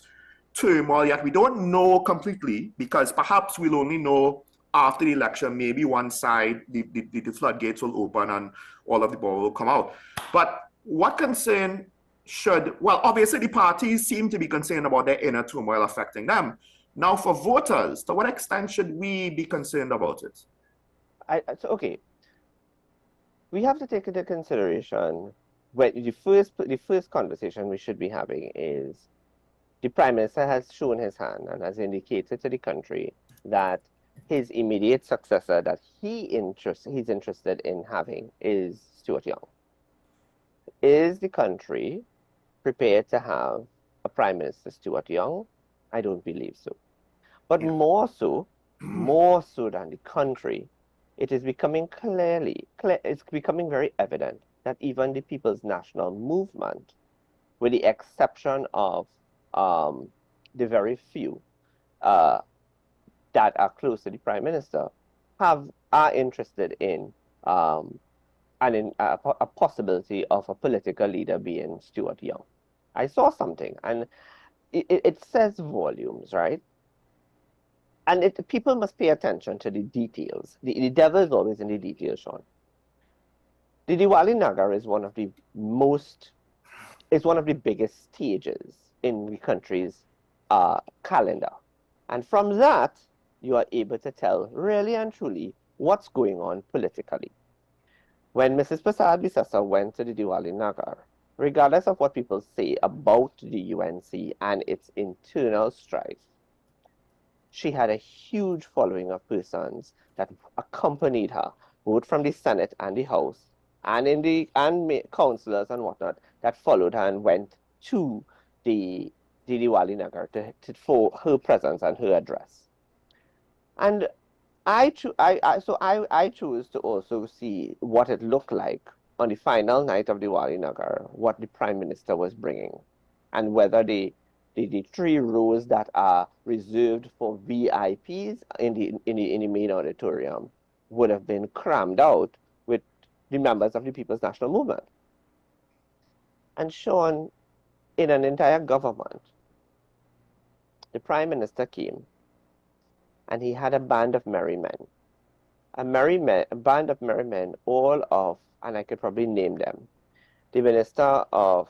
turmoil yet. We don't know completely, because perhaps we'll only know after the election. Maybe one side, the floodgates will open and all of the ball will come out. But what concern well, obviously the parties seem to be concerned about their inner turmoil affecting them. Now for voters, to what extent should we be concerned about it? Okay. We have to take into consideration when the first conversation we should be having is the Prime Minister has shown his hand and has indicated to the country that his immediate successor that he's interested in having is Stuart Young. Is the country prepared to have a Prime Minister Stuart Young? I don't believe so. But more so than the country, it is becoming it's becoming very evident that even the People's National Movement, with the exception of the very few that are close to the Prime Minister, are interested in a possibility of a political leader being Stuart Young. I saw something, and it says volumes, right? And people must pay attention to the details. The devil is always in the details, Sean. The Diwali Nagar is one of the biggest stages in the country's calendar. And from that, you are able to tell really and truly what's going on politically. When Mrs. Prasad Bisasa went to the Diwali Nagar, regardless of what people say about the UNC and its internal strife, she had a huge following of persons that accompanied her, both from the Senate and the House, and councillors and whatnot that followed her and went to the Diwali Nagar for her presence and her address. And I chose to also see what it looked like on the final night of Diwali Nagar, what the Prime Minister was bringing, and whether the 3 rows that are reserved for VIPs in the main auditorium would have been crammed out with the members of the People's National Movement. And Sean, in an entire government, the Prime Minister came and he had a band of merry men. A band of merry men, all of, and I could probably name them, the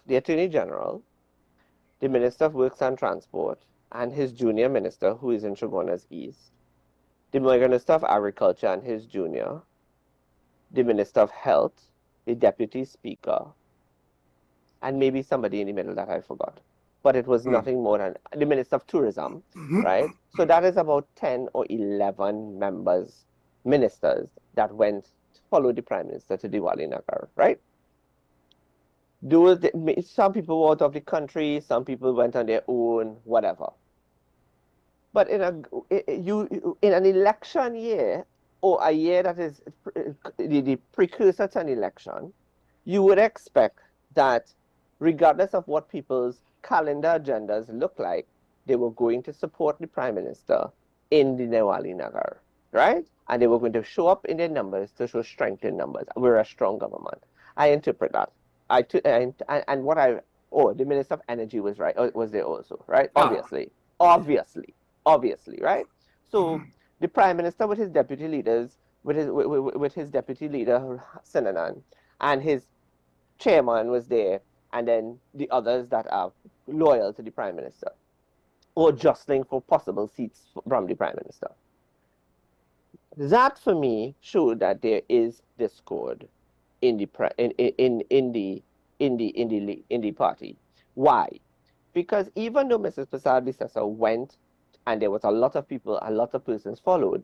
Attorney General, the Minister of Works and Transport, and his junior minister, who is in Shogunas East, the Minister of Agriculture and his junior, the Minister of Health, the Deputy Speaker, and maybe somebody in the middle that I forgot. But it was nothing more than the Minister of Tourism, right? So that is about 10 or 11 ministers that went to follow the Prime Minister to Diwali Nagar, right? Some people were out of the country, some people went on their own, whatever. But in an election year, or a year that is the precursor to an election, you would expect that regardless of what people's calendar agendas look like, they were going to support the Prime Minister in the Diwali Nagar, right? And they were going to show up in their numbers to show strength in numbers. We're a strong government. I interpret that. The Minister of Energy was right, was there also, right? Obviously, right? So the Prime Minister with his deputy leaders, with his deputy leader Sinanan, and his chairman was there, and then the others that are loyal to the Prime Minister, or jostling for possible seats from the Prime Minister. That for me showed that there is discord in the party. Why? Because even though Mrs. Prasad Bisasa went and there was a lot of people, a lot of persons followed,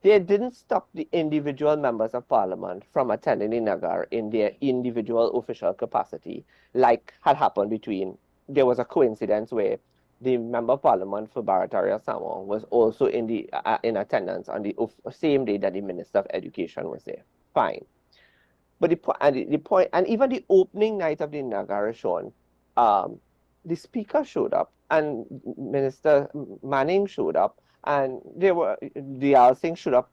they didn't stop the individual members of parliament from attending the Nagar in their individual official capacity, like had happened there was a coincidence where the member of parliament for Barataria Samoa was also in attendance on the same day that the Minister of Education was there. Fine. But the point, and even the opening night of the Nagar, Sean, the speaker showed up, and Minister Manning showed up, and the Alsing showed up.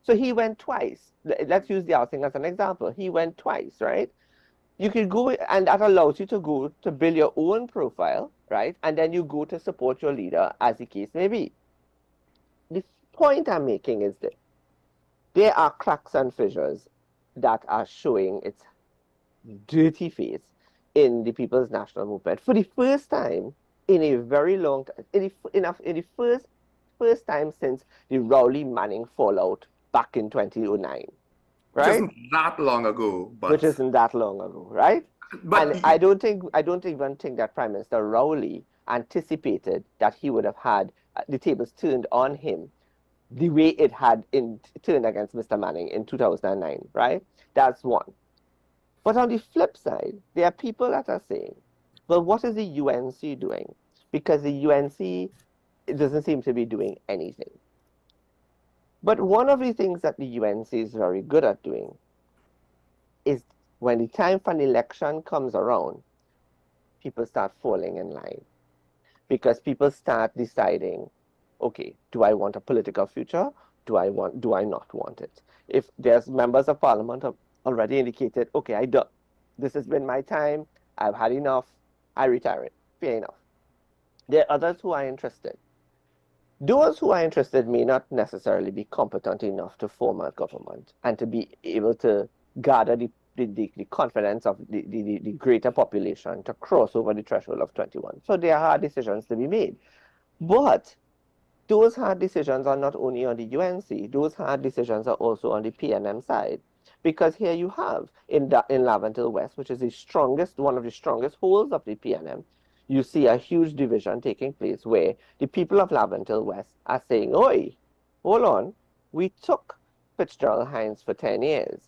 So he went twice. Let's use the Alsing as an example. He went twice, right? You could go, and that allows you to go to build your own profile, right? And then you go to support your leader, as the case may be. The point I'm making is that there are cracks and fissures that are showing its dirty face in the People's National Movement for the first time in a very long time, in the first time since the Rowley-Manning fallout back in 2009, right? Which isn't that long ago, right? But I don't even think that Prime Minister Rowley anticipated that he would have had the tables turned on him the way it had turned against Mr. Manning in 2009, right? That's one. But on the flip side, there are people that are saying, well, what is the UNC doing? Because the UNC doesn't seem to be doing anything. But one of the things that the UNC is very good at doing is when the time for an election comes around, people start falling in line. Because people start deciding, okay, do I want a political future do I not want it? If there's members of parliament have already indicated, okay, this has been my time, I've had enough, I retire it. Fair enough. There are others who are interested. Those who are interested may not necessarily be competent enough to form a government and to be able to gather the confidence of the greater population to cross over the threshold of 21. So there are hard decisions to be made. But those hard decisions are not only on the UNC, those hard decisions are also on the PNM side. Because here you have, in Laventille West, which is one of the strongest holds of the PNM, you see a huge division taking place where the people of Laventille West are saying, oi, hold on, we took Fitzgerald Hines for 10 years.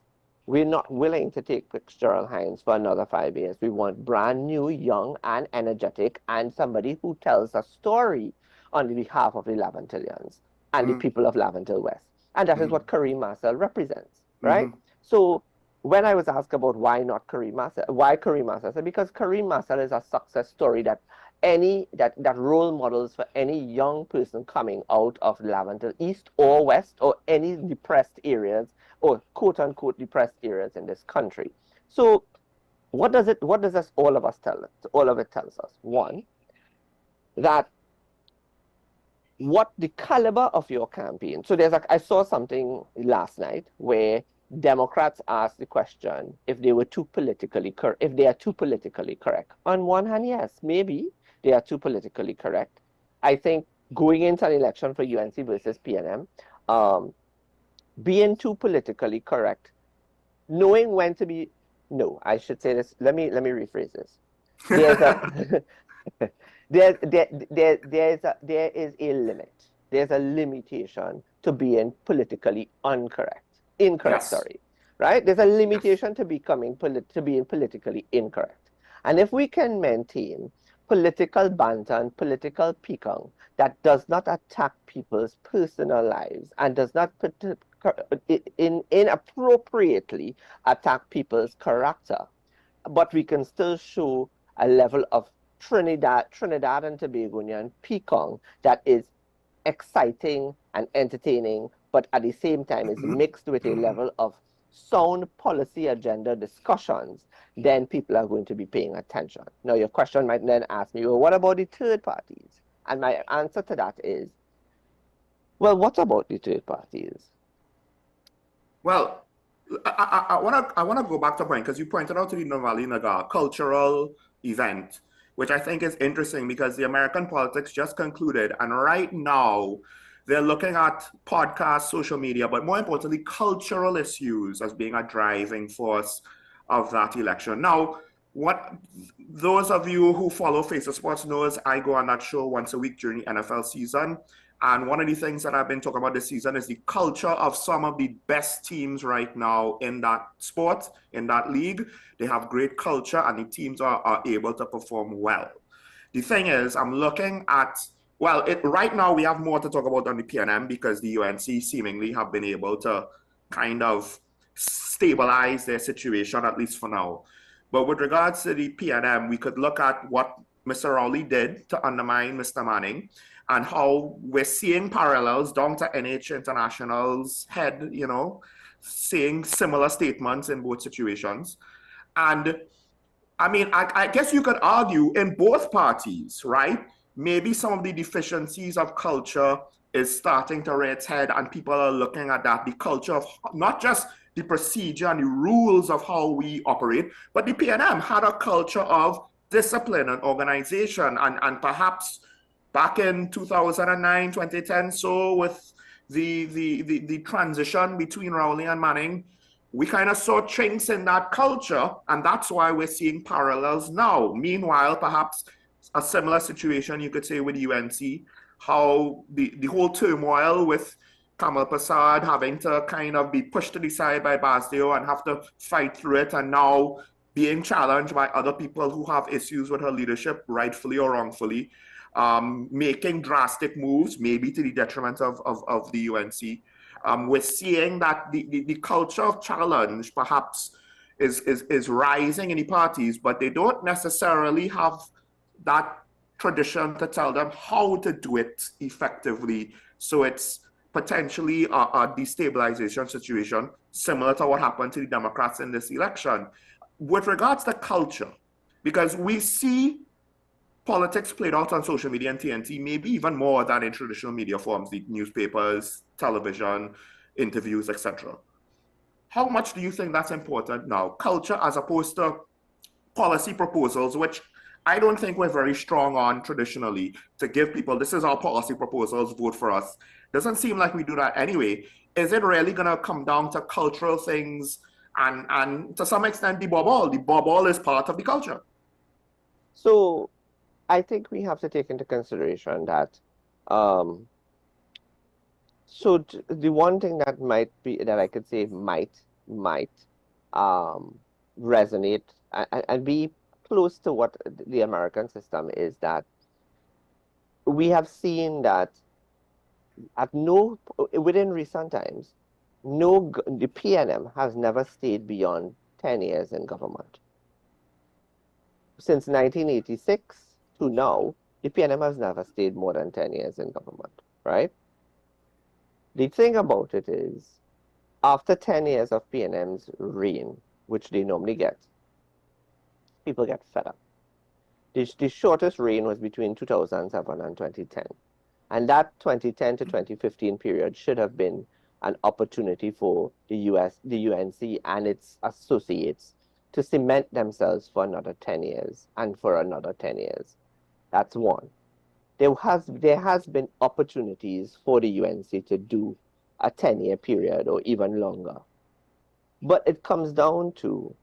We're not willing to take Fitzgerald Hines for another 5 years. We want brand new, young, and energetic, and somebody who tells a story on behalf of the Laventillians and the people of Laventille West. And that is what Kareem Marcel represents, right? So when I was asked about why Kareem Marcel, I said because Kareem Marcel is a success story that role models for any young person coming out of Laventille East or West or any depressed areas or quote unquote depressed areas in this country. So what does all of it tells us? One, that what the caliber of your campaign. So I saw something last night where Democrats asked the question if they are too politically correct. On one hand, yes, maybe they are too politically correct. I think going into an election for UNC versus PNM, being too politically correct, knowing when to be, no, I should say this. Let me rephrase this. There's a there is a limit. There's a limitation to being politically incorrect, yes. Right? There's a limitation to being politically incorrect. And if we can maintain political banter and political peaking that does not attack people's personal lives and does not inappropriately attack people's character, but we can still show a level of Trinidad and Tobagoan peaking that is exciting and entertaining, but at the same time is mixed with a level of sound policy agenda discussions, then people are going to be paying attention. Now, your question might then ask me, well, what about the third parties? And my answer to that is, well, what about the third parties? Well, I want to go back to a point, because you pointed out to the Navali Nagar cultural event, which I think is interesting because the American politics just concluded, and right now they're looking at podcasts, social media, but more importantly, cultural issues as being a driving force of that election. Now, what those of you who follow Face of Sports knows, I go on that show once a week during the NFL season. And one of the things that I've been talking about this season is the culture of some of the best teams right now in that sport, in that league. They have great culture and the teams are able to perform well. The thing is, I'm looking at, well, right now we have more to talk about on the PNM because the UNC seemingly have been able to kind of stabilize their situation, at least for now. But with regards to the PNM, we could look at what Mr. Rowley did to undermine Mr. Manning, and how we're seeing parallels down to NH International's head, you know, saying similar statements in both situations. And I mean, I guess you could argue in both parties, right? Maybe some of the deficiencies of culture is starting to rear its head, and people are looking at that, the culture of not just the procedure and the rules of how we operate, but the PNM had a culture of discipline and organization, and perhaps back in 2009, 2010, so with the transition between Rowley and Manning, we kind of saw chinks in that culture, and that's why we're seeing parallels now. Meanwhile, perhaps a similar situation you could say with UNC, how the whole turmoil with Kamal Prasad having to kind of be pushed to the side by Basdeo and have to fight through it, and now being challenged by other people who have issues with her leadership, rightfully or wrongfully, making drastic moves, maybe to the detriment of the UNC. We're seeing that the culture of challenge perhaps is rising in the parties, but they don't necessarily have that tradition to tell them how to do it effectively. So it's potentially a destabilization situation, similar to what happened to the Democrats in this election. With regards to culture, because we see politics played out on social media and TNT, maybe even more than in traditional media forms, the newspapers, television, interviews, etc. How much do you think that's important now? Culture as opposed to policy proposals, which I don't think we're very strong on traditionally, to give people, this is our policy proposals, vote for us. Doesn't seem like we do that anyway. Is it really going to come down to cultural things and to some extent the bobble? The bobble is part of the culture. So I think we have to take into consideration that the one thing that might be that I could say might resonate and be close to what the American system is, that we have seen that within recent times, the PNM has never stayed beyond 10 years in government. Since 1986 to now, the PNM has never stayed more than 10 years in government, right? The thing about it is, after 10 years of PNM's reign, which they normally get, people get fed up. The shortest reign was between 2007 and 2010. And that 2010 to 2015 period should have been an opportunity for the UNC and its associates to cement themselves for another 10 years and for another 10 years. That's one. There has been opportunities for the UNC to do a 10-year period or even longer. But it comes down to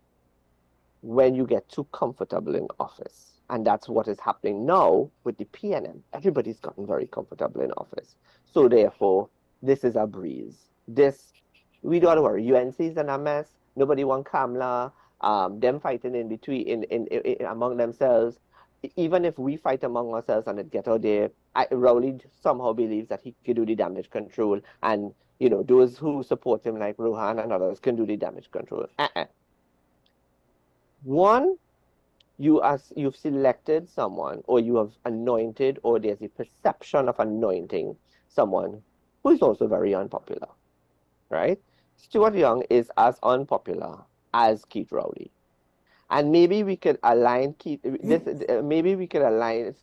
when you get too comfortable in office. And that's what is happening now with the PNM. Everybody's gotten very comfortable in office. So therefore, this is a breeze. We don't worry. UNC is in a mess. Nobody want Kamala. Them fighting in between, among themselves. Even if we fight among ourselves and it get out there, Rowley somehow believes that he can do the damage control, and those who support him, like Rohan and others, can do the damage control. One, you've selected someone, or you have anointed, or there's a perception of anointing someone who is also very unpopular, right? Stuart Young is as unpopular as Keith Rowley. And maybe we could align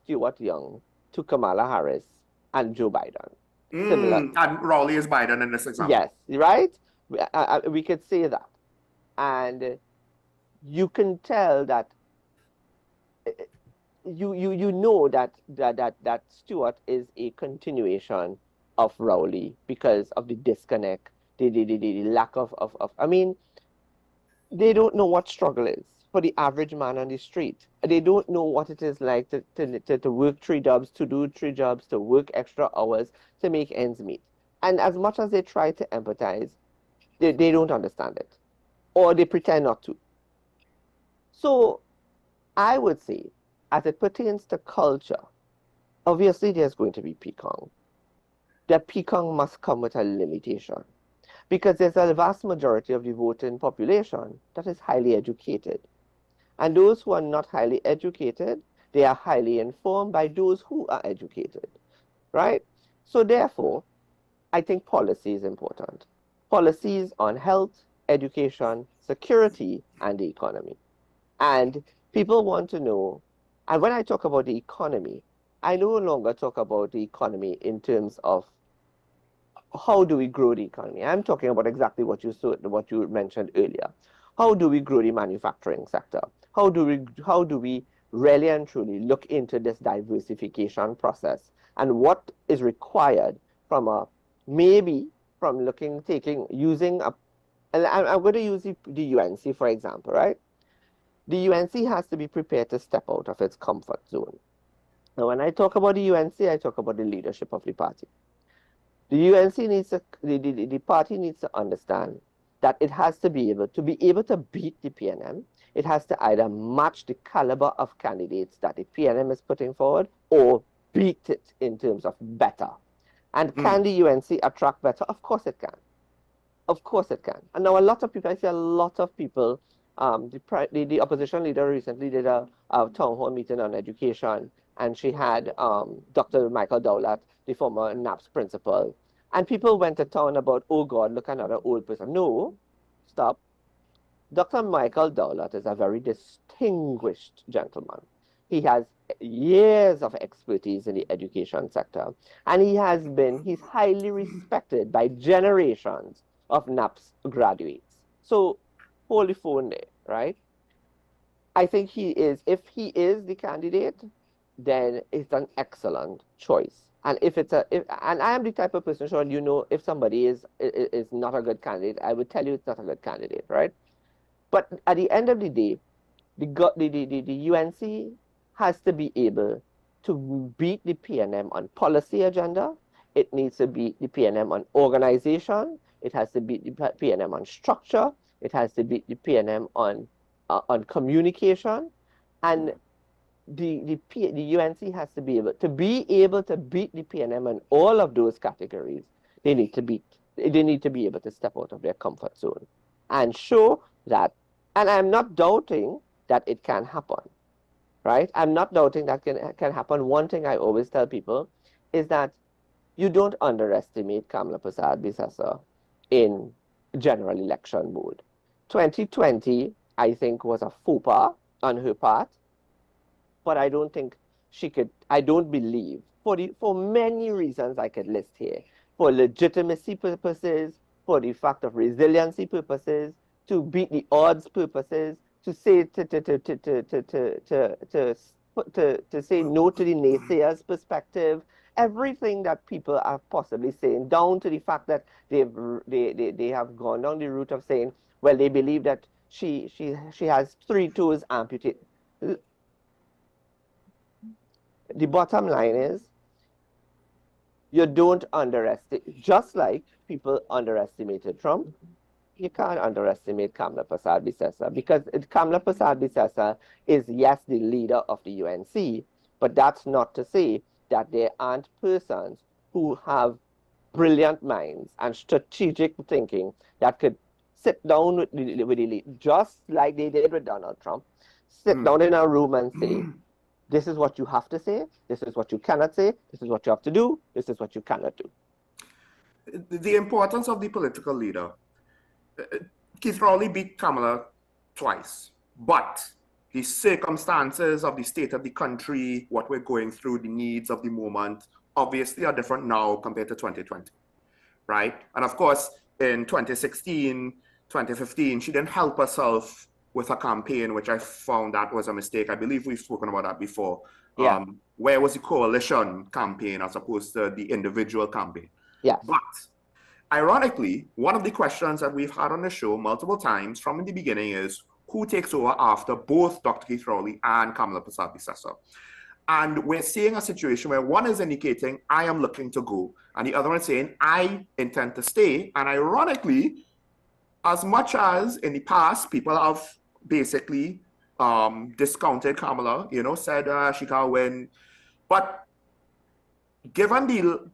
Stuart Young to Kamala Harris and Joe Biden. Similar. And Rowley is Biden in this example. Yes, right? We could say that. And you can tell that you know that Stuart is a continuation of Rowley because of the disconnect, the lack of I mean, they don't know what struggle is for the average man on the street. They don't know what it is like to work 3 jobs, to do 3 jobs, to work extra hours to make ends meet. And as much as they try to empathize, they don't understand it, or they pretend not to. So I would say, as it pertains to culture, obviously there's going to be peacock. That peacock must come with a limitation, because there's a vast majority of the voting population that is highly educated. And those who are not highly educated, they are highly informed by those who are educated, right? So therefore, I think policy is important. Policies on health, education, security, and the economy. And people want to know, and when I talk about the economy, I no longer talk about the economy in terms of how do we grow the economy. I'm talking about exactly what you mentioned earlier. How do we grow the manufacturing sector? How do we really and truly look into this diversification process, and what is required from using a, and I'm going to use the UNC for example, right? The UNC has to be prepared to step out of its comfort zone. Now, when I talk about the UNC, I talk about the leadership of the party. The UNC the party needs to understand that it has to be able to beat the PNM. It has to either match the caliber of candidates that the PNM is putting forward, or beat it in terms of better. And can the UNC attract better? Of course it can. Of course it can. And now I see a lot of people, the opposition leader recently did a town hall meeting on education, and she had Dr. Michael Dowlett, the former NAPS principal, And people went to town about, oh God, look, another old person. No, stop. Dr. Michael Dowlett is a very distinguished gentleman. He has years of expertise in the education sector, and he's highly respected by generations of NAPS graduates. So hold the phone there, right? I think if he is the candidate, then it's an excellent choice. And and I am the type of person, Sean, you know, if somebody is not a good candidate, I would tell you it's not a good candidate, right? But at the end of the day, the UNC has to be able to beat the PNM on policy agenda. It needs to beat the PNM on organization. It has to beat the PNM on structure. It has to beat the PNM on communication. And the UNC has to be able to beat the PNM in all of those categories. They need to be able to step out of their comfort zone and show that. And I'm not doubting that it can happen, right? I'm not doubting that can happen. One thing I always tell people is that you don't underestimate Kamala Persad-Bissessar in general election mode. 2020, I think, was a faux pas on her part, but I don't think I don't believe, for many reasons I could list here, for legitimacy purposes, for the fact of resiliency purposes, to beat the odds purposes, to say to say no to the naysayers perspective, everything that people are possibly saying, down to the fact that they have gone down the route of saying, well, they believe that she has 3 toes amputated. The bottom line is, you don't underestimate, just like people underestimated Trump, you can't underestimate Kamala Persad-Bissessar, because Kamala Persad-Bissessar is, yes, the leader of the UNC, but that's not to say that there aren't persons who have brilliant minds and strategic thinking that could sit down with the lead, just like they did with Donald Trump, sit down in a room and say, this is what you have to say, this is what you cannot say, this is what you have to do, this is what you cannot do. The importance of the political leader. Keith Rowley beat Kamala twice, but the circumstances of the state of the country, what we're going through, the needs of the moment, obviously are different now compared to 2020, right? And of course, in 2016, 2015, she didn't help herself with a campaign, which I found that was a mistake. I believe we've spoken about that before. Yeah. Where was the coalition campaign as opposed to the individual campaign? Yeah. But ironically, one of the questions that we've had on the show multiple times from the beginning is, who takes over after both Dr. Keith Rowley and Kamala Persad-Bissessar? And we're seeing a situation where one is indicating, I am looking to go, and the other one is saying, I intend to stay. And ironically, as much as in the past, people have basically discounted Kamala, you know, said she can't win. But given the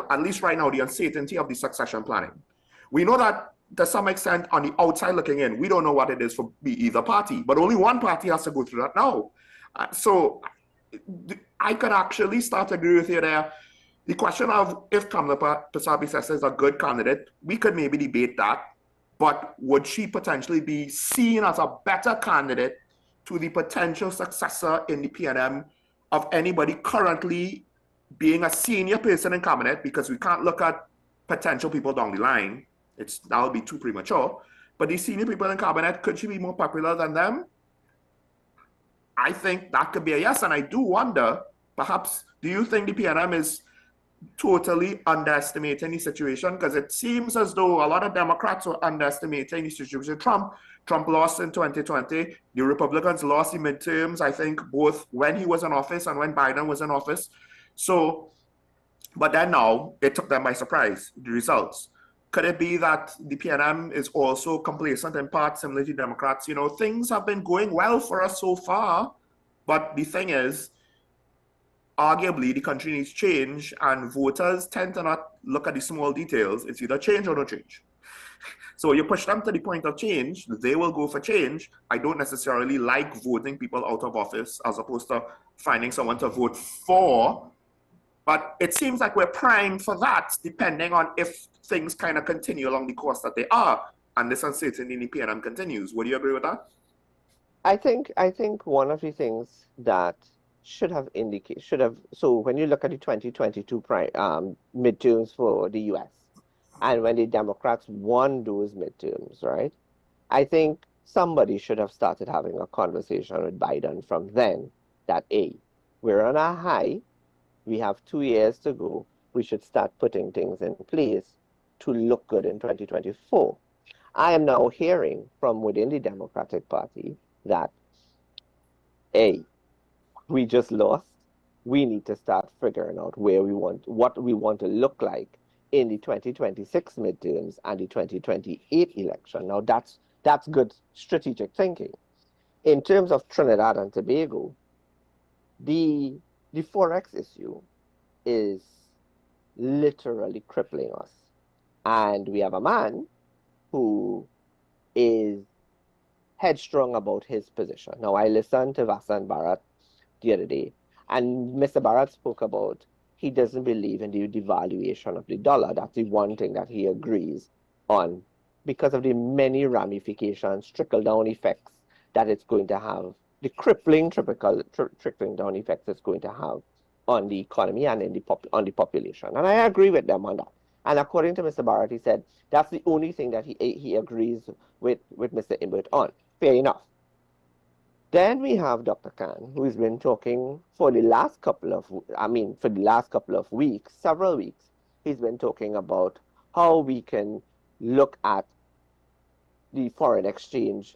at least right now, the uncertainty of the succession planning, we know that to some extent on the outside looking in, we don't know what it is for either party, but only one party has to go through that now. So I could actually start to agree with you there. The question of if Kamala Persad-Bissessar is a good candidate, we could maybe debate that, but would she potentially be seen as a better candidate to the potential successor in the PNM of anybody currently being a senior person in cabinet, because we can't look at potential people down the line. That would be too premature. But these senior people in cabinet, could she be more popular than them? I think that could be a yes. And I do wonder, perhaps, do you think the PNM is totally underestimating the situation? Because it seems as though a lot of Democrats were underestimating the situation. Trump lost in 2020. The Republicans lost the midterms, I think, both when he was in office and when Biden was in office. So, but then now, it took them by surprise, the results. Could it be that the PNM is also complacent in part, similar to Democrats? You know, things have been going well for us so far, but the thing is, arguably, the country needs change, and voters tend to not look at the small details. It's either change or no change. So you push them to the point of change, they will go for change. I don't necessarily like voting people out of office as opposed to finding someone to vote for But it seems like we're primed for that, depending on if things kind of continue along the course that they are, and this uncertainty in the PNM continues. Would you agree with that? I think one of the things that so when you look at the 2022 midterms for the US, and when the Democrats won those midterms, right? I think somebody should have started having a conversation with Biden from then that, we're on a high, we have 2 years to go, we should start putting things in place to look good in 2024. I am now hearing from within the Democratic Party that, we just lost. We need to start figuring out what we want to look like in the 2026 midterms and the 2028 election. Now that's good strategic thinking. In terms of Trinidad and Tobago, the Forex issue is literally crippling us. And we have a man who is headstrong about his position. Now, I listened to Vasan Bharat the other day, and Mr. Bharat spoke about he doesn't believe in the devaluation of the dollar. That's the one thing that he agrees on because of the many ramifications, trickle-down effects that it's going to have, the crippling trickling-down effects it's going to have on the economy and on the population. And I agree with them on that. And according to Mr. Bharat, he said that's the only thing that he agrees with Mr. Imbert on. Fair enough. Then we have Dr. Khan, who's been talking for the last couple of weeks, several weeks, he's been talking about how we can look at the foreign exchange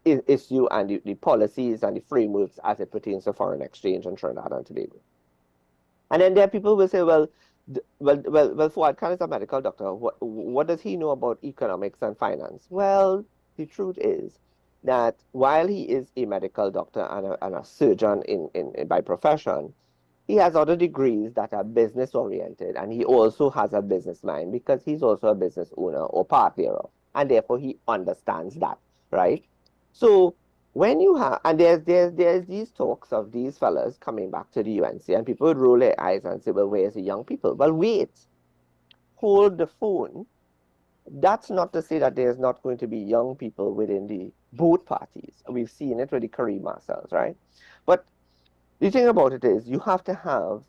issue and the policies and the frameworks as it pertains to foreign exchange in Trinidad and Tobago. And then there are people will say, well, Fuad Khan is a medical doctor. What does he know about economics and finance? Well, the truth is that while he is a medical doctor and a surgeon by profession, he has other degrees that are business oriented, and he also has a business mind because he's also a business owner or part thereof, and therefore he understands that, right? So when you have, and there's these talks of these fellas coming back to the UNC, and people would roll their eyes and say, well, where's the young people? Well, wait, hold the phone. That's not to say that there's not going to be young people within both parties. We've seen it with the Kareem Marcells, right? But the thing about it is you have to have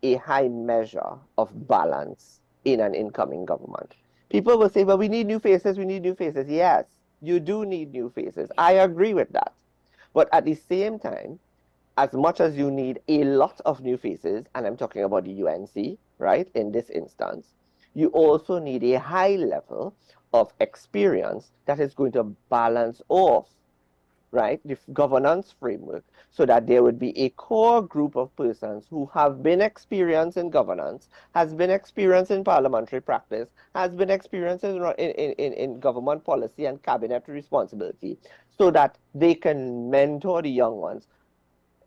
a high measure of balance in an incoming government. People will say, well, we need new faces, we need new faces. Yes, you do need new faces. I agree with that. But at the same time, as much as you need a lot of new faces, and I'm talking about the UNC, right, in this instance, you also need a high level of experience that is going to balance off, right, the governance framework so that there would be a core group of persons who have been experienced in governance, has been experienced in parliamentary practice, has been experienced in government policy and cabinet responsibility, so that they can mentor the young ones,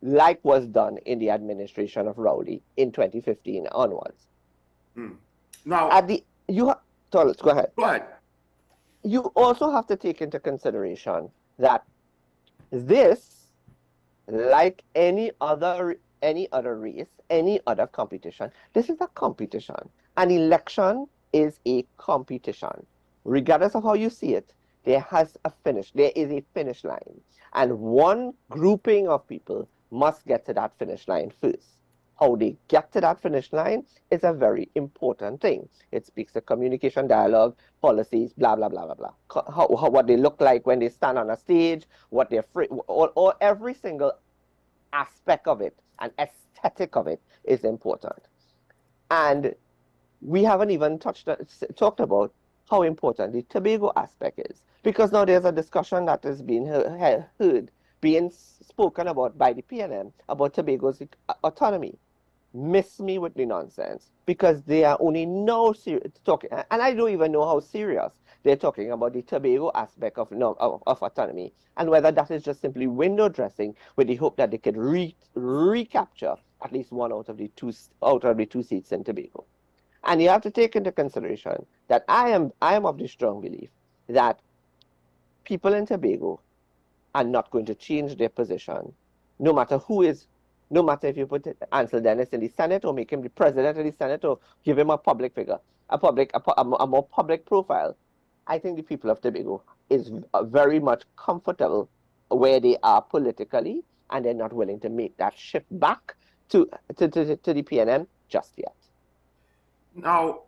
like was done in the administration of Rowley in 2015 onwards. Now, Tollett, go ahead. Go ahead. You also have to take into consideration that this, like any other race, any other competition, this is a competition. An election is a competition. Regardless of how you see it, there is a finish line. And one grouping of people must get to that finish line first. How they get to that finish line is a very important thing. It speaks to communication, dialogue, policies, blah, blah, blah, blah, blah. What they look like when they stand on a stage, what they're or every single aspect of it, and aesthetic of it is important. And we haven't even talked about how important the Tobago aspect is. Because now there's a discussion that is being being spoken about by the PNM about Tobago's autonomy. Miss me with the nonsense, because they are only now talking, and I don't even know how serious they're talking about the Tobago aspect of autonomy, and whether that is just simply window dressing with the hope that they could recapture at least one out of the two seats in Tobago. And you have to take into consideration that I am of the strong belief that people in Tobago are not going to change their position, no matter who is no matter if you put Ansel Dennis in the Senate or make him the president of the Senate or give him a public figure, a more public profile, I think the people of Tobago is very much comfortable where they are politically, and they're not willing to make that shift back to the PNM just yet. Now,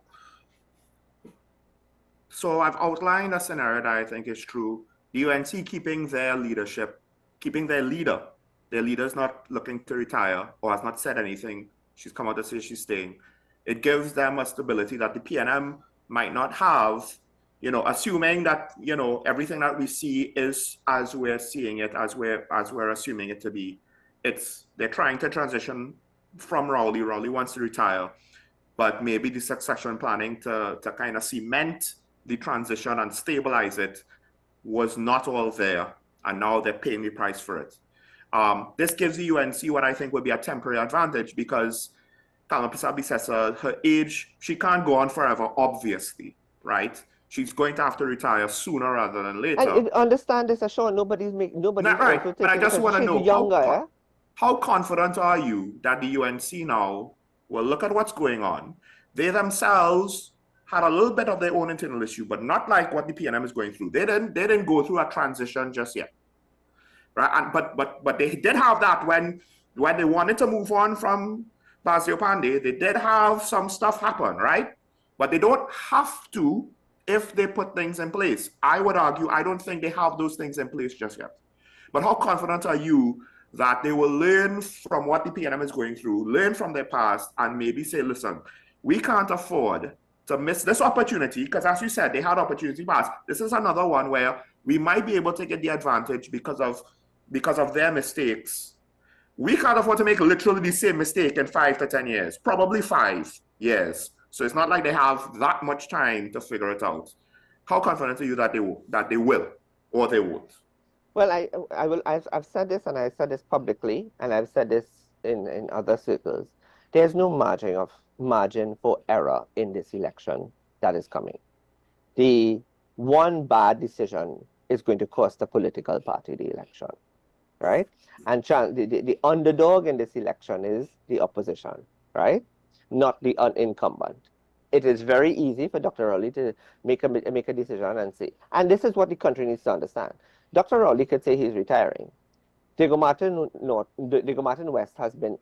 so I've outlined a scenario that I think is true. The UNC keeping their leadership, keeping their leader. Their leader is not looking to retire or has not said anything. She's come out to say she's staying. It gives them a stability that the PNM might not have, you know, assuming that, you know, everything that we see is as we're seeing it, as we're assuming it to be. They're trying to transition from Rowley. Rowley wants to retire, but maybe the succession planning to kind of cement the transition and stabilize it was not all there, and now they're paying the price for it. This gives the UNC what I think would be a temporary advantage, because Kalma Prasad-Bissessar, her age, she can't go on forever, obviously, right? She's going to have to retire sooner rather than later. And understand this, Sean, nobody's right, but I just want to know, younger, how confident are you that the UNC now will look at what's going on? They themselves had a little bit of their own internal issue, but not like what the PNM is going through. They didn't go through a transition just yet. Right? And, but they did have that when they wanted to move on from Basio Pandey. They did have some stuff happen, right? But they don't have to if they put things in place. I would argue, I don't think they have those things in place just yet. But how confident are you that they will learn from what the PNM is going through, learn from their past, and maybe say, listen, we can't afford to miss this opportunity, because as you said, they had opportunity pass. This is another one where we might be able to get the advantage because of their mistakes. We can't afford to make literally the same mistake in 5 to 10 years, probably 5 years. So it's not like they have that much time to figure it out. How confident are you that they will or they won't? Well, I will. I've said this, and I said this publicly, and I've said this in other circles. There's no margin for error in this election that is coming. The one bad decision is going to cost the political party the election, right? And the underdog in this election is the opposition, right? Not the incumbent. It is very easy for Dr. Rowley to make a decision and say, and this is what the country needs to understand. Dr. Rowley could say he's retiring. Diego Martin West has been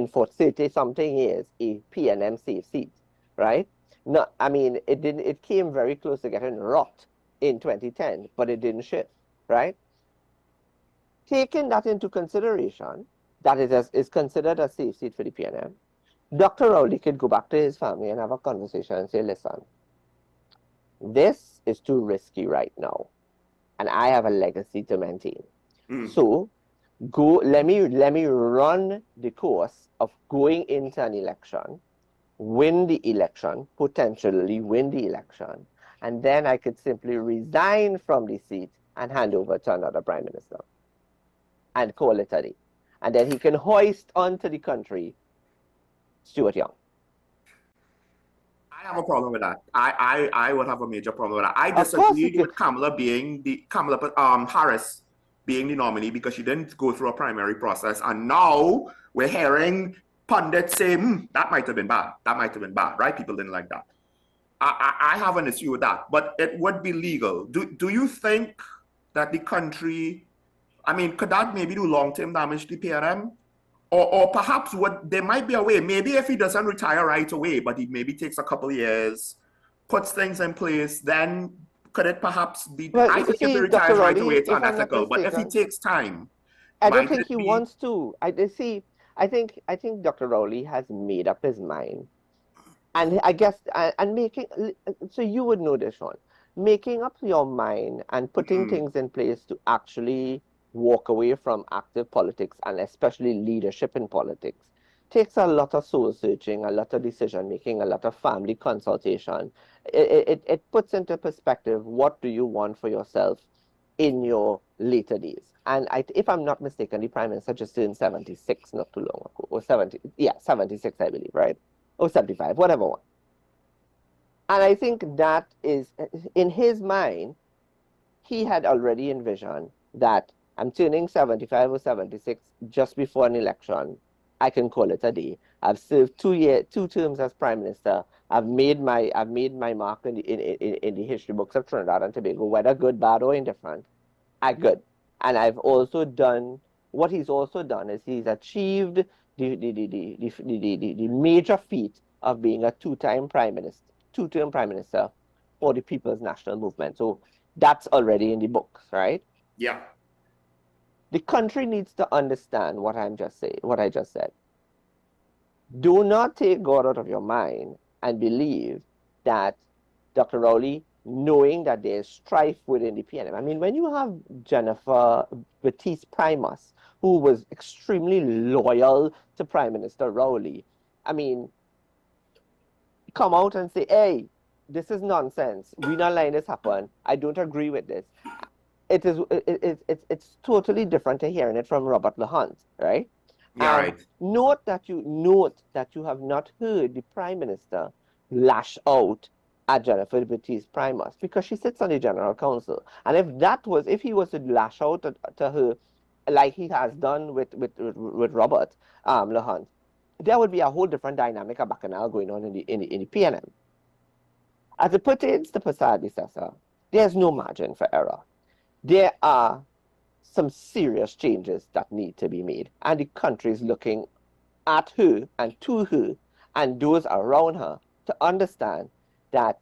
for 30-something years a PNM safe seat, right? No, I mean, it came very close to getting rot in 2010, but it didn't shift, right? Taking that into consideration, that it is considered a safe seat for the PNM, Dr. Rowley could go back to his family and have a conversation and say, listen, this is too risky right now, and I have a legacy to maintain. So let me run the course of going into an election, win the election, potentially win the election, and then I could simply resign from the seat and hand over to another prime minister and call it a day. And then he can hoist onto the country Stuart Young. I have a problem with that. I would have a major problem with that. I disagree with Kamala Harris being the nominee because she didn't go through a primary process, and now we're hearing pundits say that might have been bad. That might have been bad, right? People didn't like that. I have an issue with that, but it would be legal. Do you think that the country, I mean, could that maybe do long-term damage to PNM? Or perhaps there might be a way, maybe if he doesn't retire right away, but he maybe takes a couple of years, puts things in place, then could it perhaps be, well, I think if he retires right away, it's unethical, but if he takes time. I don't think he wants to. I think Dr. Rowley has made up his mind. And I guess, so you would know this, Sean, making up your mind and putting things in place to actually walk away from active politics, and especially leadership in politics, takes a lot of soul searching, a lot of decision making, a lot of family consultation. It puts into perspective, what do you want for yourself in your later days? And if I'm not mistaken, the Prime Minister just turned 76 not too long ago, or 76, I believe, right? Or 75, whatever one. And I think that is, in his mind, he had already envisioned that I'm turning 75 or 76 just before an election. I can call it a day. I've served 2 terms as Prime Minister. I've made my mark in the history books of Trinidad and Tobago, whether good, bad, or indifferent. I good. And I've also done what he's also done is he's achieved the major feat of being a 2-time Prime Minister, 2-term Prime Minister for the People's National Movement. So that's already in the books, right? Yeah. The country needs to understand what I just said. Do not take God out of your mind and believe that Dr. Rowley, knowing that there's strife within the PNM. I mean, when you have Jennifer Baptiste Primus, who was extremely loyal to Prime Minister Rowley, I mean, come out and say, hey, this is nonsense. We're not letting this happen. I don't agree with this. It's totally different to hearing it from Robert LaHunt, right? Yeah, right. Note that you have not heard the Prime Minister lash out at Jennifer Baptiste Primus because she sits on the General Council. And if he was to lash out to her like he has done with Robert LaHunt, there would be a whole different dynamic of bacchanal going on in the PNM. As it pertains to Prasad Sessa, there's no margin for error. There are some serious changes that need to be made, and the country is looking at her and to her and those around her to understand that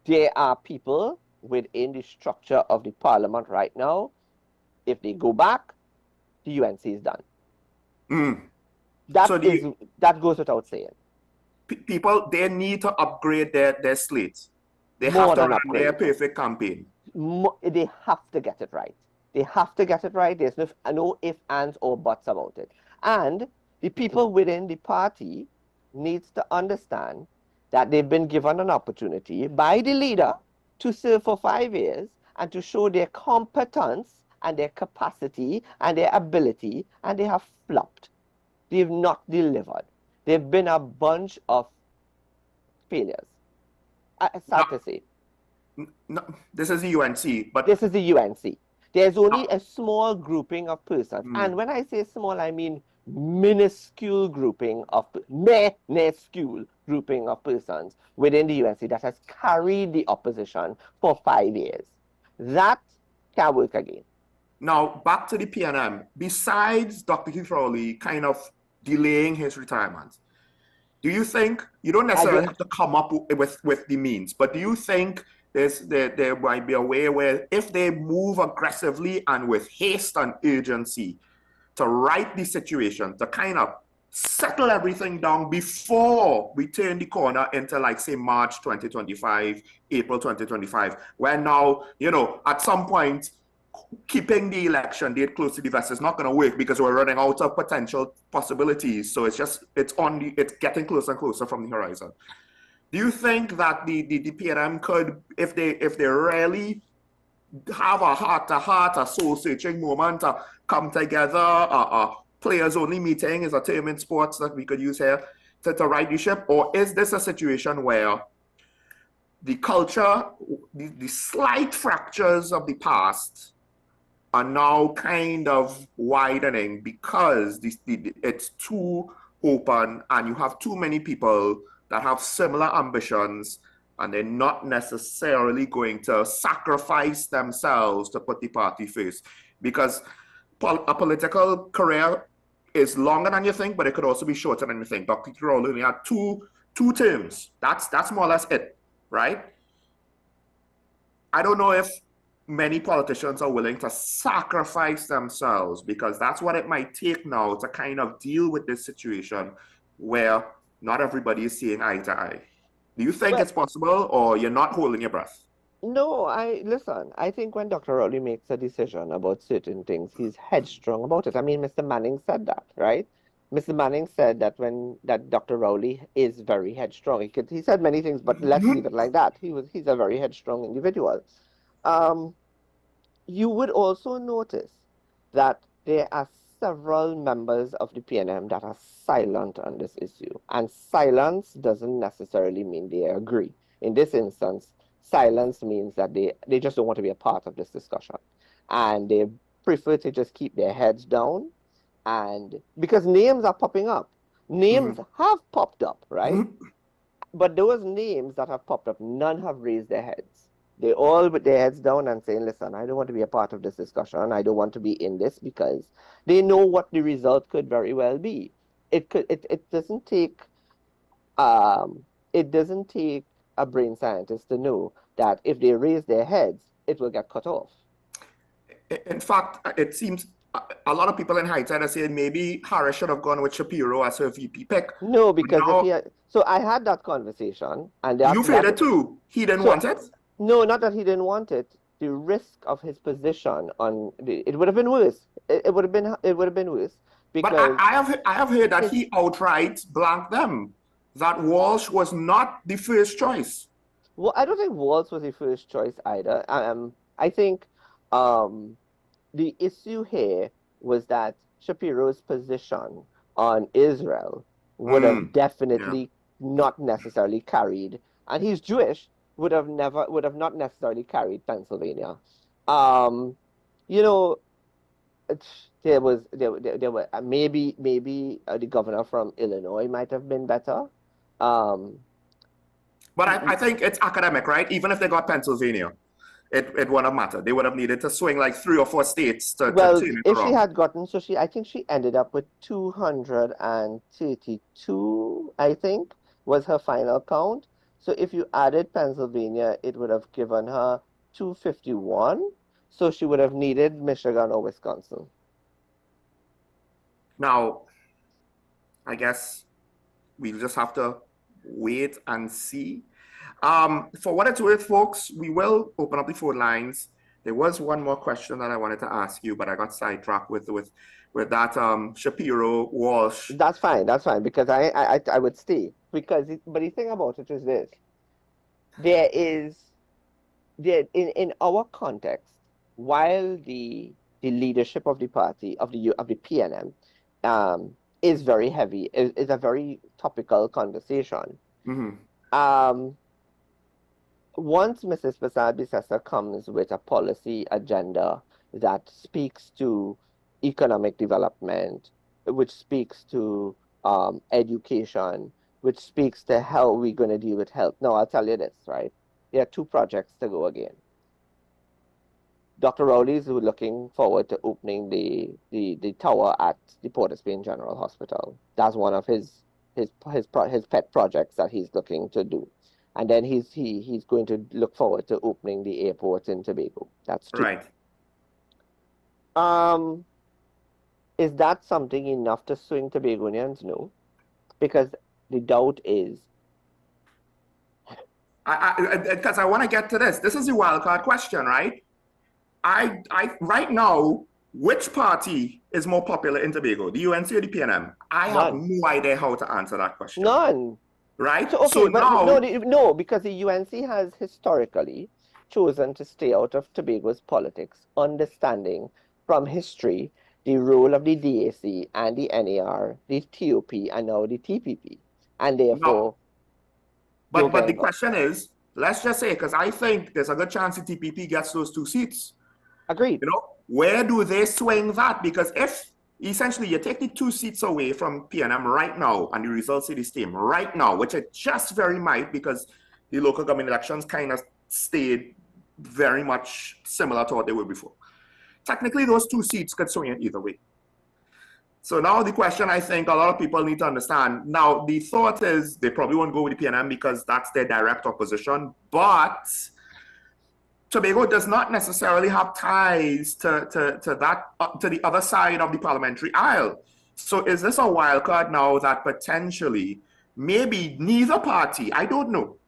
there are people within the structure of the parliament right now. If they go back, the UNC is done. That goes without saying. People, they need to upgrade their slate. They More have to than run upgrade. their perfect campaign. They have to get it right. They have to get it right. There's no ifs, ands, or buts about it. And the people within the party needs to understand that they've been given an opportunity by the leader to serve for 5 years and to show their competence and their capacity and their ability, and they have flopped. They've not delivered. They've been a bunch of failures. Sad to say. No, this is the UNC, but this is the UNC. There's only a small grouping of persons, and when I say small, I mean minuscule grouping of persons within the UNC that has carried the opposition for 5 years. That can work again. Now, back to the PNM. Besides Dr. Keith Rowley kind of delaying his retirement, do you think, you don't necessarily have to come up with the means, but do you think there might be a way where if they move aggressively and with haste and urgency to right the situation, to kind of settle everything down before we turn the corner into, like, say, March 2025, April 2025, where now, at some point, keeping the election date close to the vest is not going to work because we're running out of potential possibilities. So it's getting closer and closer from the horizon. Do you think that the PNM could, if they really have a heart-to-heart, a soul-searching moment, to come together, a players-only meeting is a term in sports that we could use here, to right the ship? Or is this a situation where the culture, the slight fractures of the past are now kind of widening because it's too open and you have too many people that have similar ambitions and they're not necessarily going to sacrifice themselves to put the party first? Because a political career is longer than you think, but it could also be shorter than you think. Dr. Rowley only had two terms. That's more or less it, right? I don't know if many politicians are willing to sacrifice themselves, because that's what it might take now to kind of deal with this situation where not everybody is seeing eye to eye. Do you think it's possible, or you're not holding your breath? No, listen, I think when Dr. Rowley makes a decision about certain things, he's headstrong about it. I mean, Mr. Manning said that, right? Mr. Manning said that Dr. Rowley is very headstrong. He said many things, but let's leave it like that. He's a very headstrong individual. You would also notice that there are several members of the PNM that are silent on this issue. And silence doesn't necessarily mean they agree. In this instance, silence means that they just don't want to be a part of this discussion. And prefer to just keep their heads down, and because names are popping up. Names have popped up, right? But those names that have popped up, none have raised their heads. They all with their heads down and saying, listen, I don't want to be a part of this discussion. I don't want to be in this, because they know what the result could very well be. It doesn't take a brain scientist to know that if they raise their heads, it will get cut off. In fact, it seems a lot of people in hindsight are saying maybe Harris should have gone with Shapiro as her VP pick. No, because now, if he had, so I had that conversation, and you feel it too. He didn't want it. No, not that he didn't want it. The risk of his position on it would have been worse. It would have been worse. Because but I have heard that he outright blanked them. That Walsh was not the first choice. Well, I don't think Walsh was the first choice either. I think the issue here was that Shapiro's position on Israel would have definitely not necessarily carried, and he's Jewish, would have not necessarily carried Pennsylvania. You know, there were maybe the governor from Illinois might have been better. But I think it's academic, right? Even if they got Pennsylvania, it wouldn't have mattered. They would have needed to swing like 3 or 4 states to turn it if around. She had gotten, I think she ended up with 232, I think, was her final count. So if you added Pennsylvania, it would have given her 251. So she would have needed Michigan or Wisconsin. Now, I guess we'll just have to wait and see. For what it's worth, folks, we will open up the phone lines. There was one more question that I wanted to ask you, but I got sidetracked with that Shapiro Walsh. That's fine, because I would stay, but the thing about it is this: there in our context, while the leadership of the party of the PNM is very heavy, is a very topical conversation. Once Mrs. Basal-Bissessar comes with a policy agenda that speaks to economic development, which speaks to education, which speaks to how we're going to deal with health. Now, I'll tell you this, right? There are 2 projects to go again. Dr. Rowley is looking forward to opening the tower at the Port of Spain General Hospital. That's one of his pet projects that he's looking to do. And then he's going to look forward to opening the airport in Tobago. That's 2. Right. Is that something enough to swing Tobagonians? No. Because the doubt is... Because I want to get to this. This is the wildcard question, right? Right now, which party is more popular in Tobago, the UNC or the PNM? I have no idea how to answer that question. None. Right? So now... No, because the UNC has historically chosen to stay out of Tobago's politics, understanding from history the role of the DAC and the NAR, the TOP, and now the TPP. And therefore... No. But the question is, let's just say, because I think there's a good chance the TPP gets those 2 seats. Agreed. You know, where do they swing that? Because if essentially you take the 2 seats away from PNM right now and the results are the same right now, which it just very might, because the local government elections kind of stayed very much similar to what they were before. Technically, those 2 seats could swing it either way. So now the question I think a lot of people need to understand. Now, the thought is they probably won't go with the PNM because that's their direct opposition, but Tobago does not necessarily have ties to the other side of the parliamentary aisle. So is this a wild card now that potentially maybe neither party, I don't know,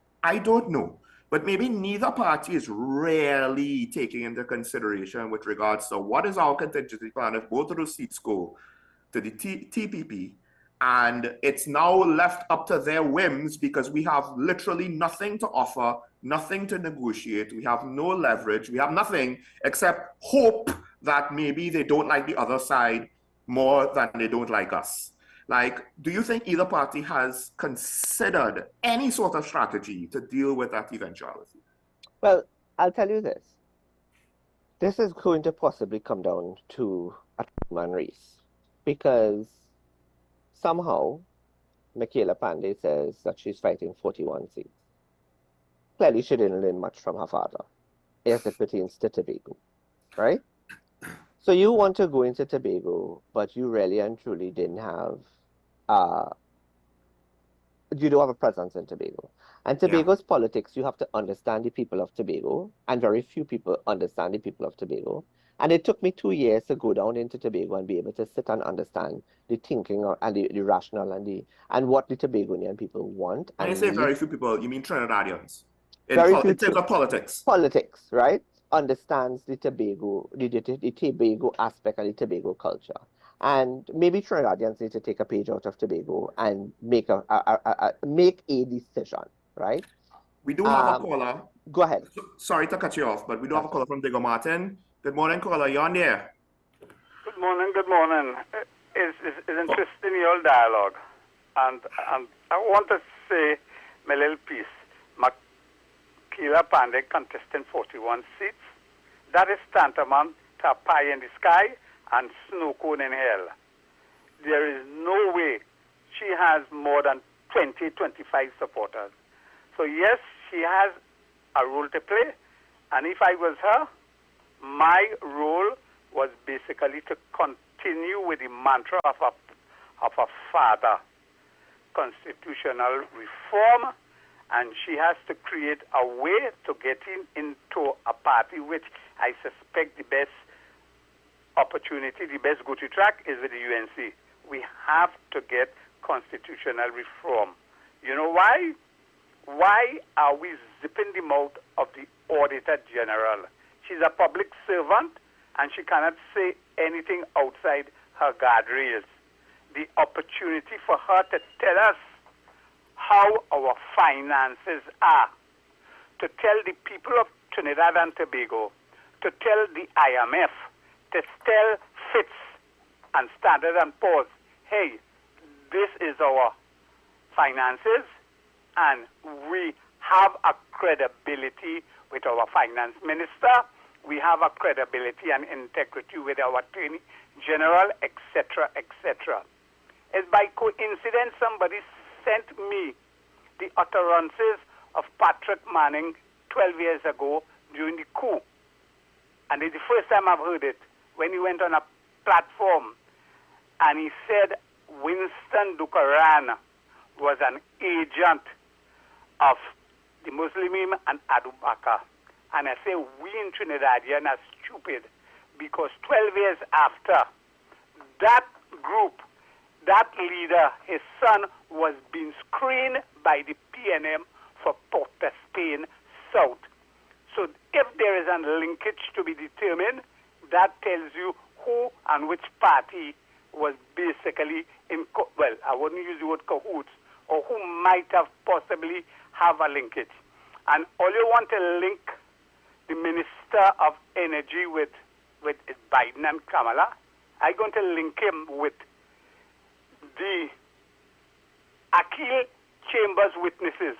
but maybe neither party is really taking into consideration with regards to what is our contingency plan if both of those seats go to the TPP, and it's now left up to their whims because we have literally nothing to offer, nothing to negotiate, we have no leverage, we have nothing except hope that maybe they don't like the other side more than they don't like us. Like, do you think either party has considered any sort of strategy to deal with that eventuality? Well, I'll tell you this. this is going to possibly come down to a two-man race because somehow Michaela Pandey says that she's fighting 41 seats. Clearly, she didn't learn much from her father as it pertains to Tobago, right? So you want to go into Tobago, but you really and truly didn't have, you don't have a presence in Tobago. And Tobago's politics, you have to understand the people of Tobago, and very few people understand the people of Tobago. And it took me 2 years to go down into Tobago and be able to sit and understand the thinking and the rationale and what the Tobagonian people want. When you say very few people, you mean Trinidadians? In terms of politics. Politics, right? Understands the Tobago, the Tobago aspect and the Tobago culture. And maybe Trinidadians need to take a page out of Tobago and make a decision, right? We do have a caller. Go ahead. Sorry to cut you off, but we do have a caller from Diego Martin. Good morning, caller. You're on there. Good morning. Good morning. It's interesting your dialogue, and I want to say my little piece. Michaela Pandey contesting 41 seats. That is tantamount to a pie in the sky and snow cone in hell. There is no way she has more than 20, 25 supporters. So yes, she has a role to play, and if I was her, my role was basically to continue with the mantra of a father, constitutional reform, and she has to create a way to get into a party which I suspect the best opportunity, the best go-to track is with the UNC. We have to get constitutional reform. You know why? Why are we zipping the mouth of the Auditor General? She's a public servant, and she cannot say anything outside her guardrails. The opportunity for her to tell us how our finances are, to tell the people of Trinidad and Tobago, to tell the IMF, to tell Fitz and Standard & Poor's, hey, this is our finances, and we have a credibility with our finance minister, we have a credibility and integrity with our attorney general, etc., etc. It's by coincidence somebody sent me the utterances of Patrick Manning 12 years ago during the coup. And it's the first time I've heard it, when he went on a platform and he said Winston Dukaran was an agent of the Muslim and Abu Bakr. And I say we in Trinidadian are stupid because 12 years after, that group, that leader, his son, was being screened by the PNM for Port of Spain South. So if there is a linkage to be determined, that tells you who and which party was basically in, well, I wouldn't use the word cahoots, or who might have possibly have a linkage. And all you want to link the Minister of Energy with Biden and Kamala, I'm going to link him with the Akil Chambers witnesses.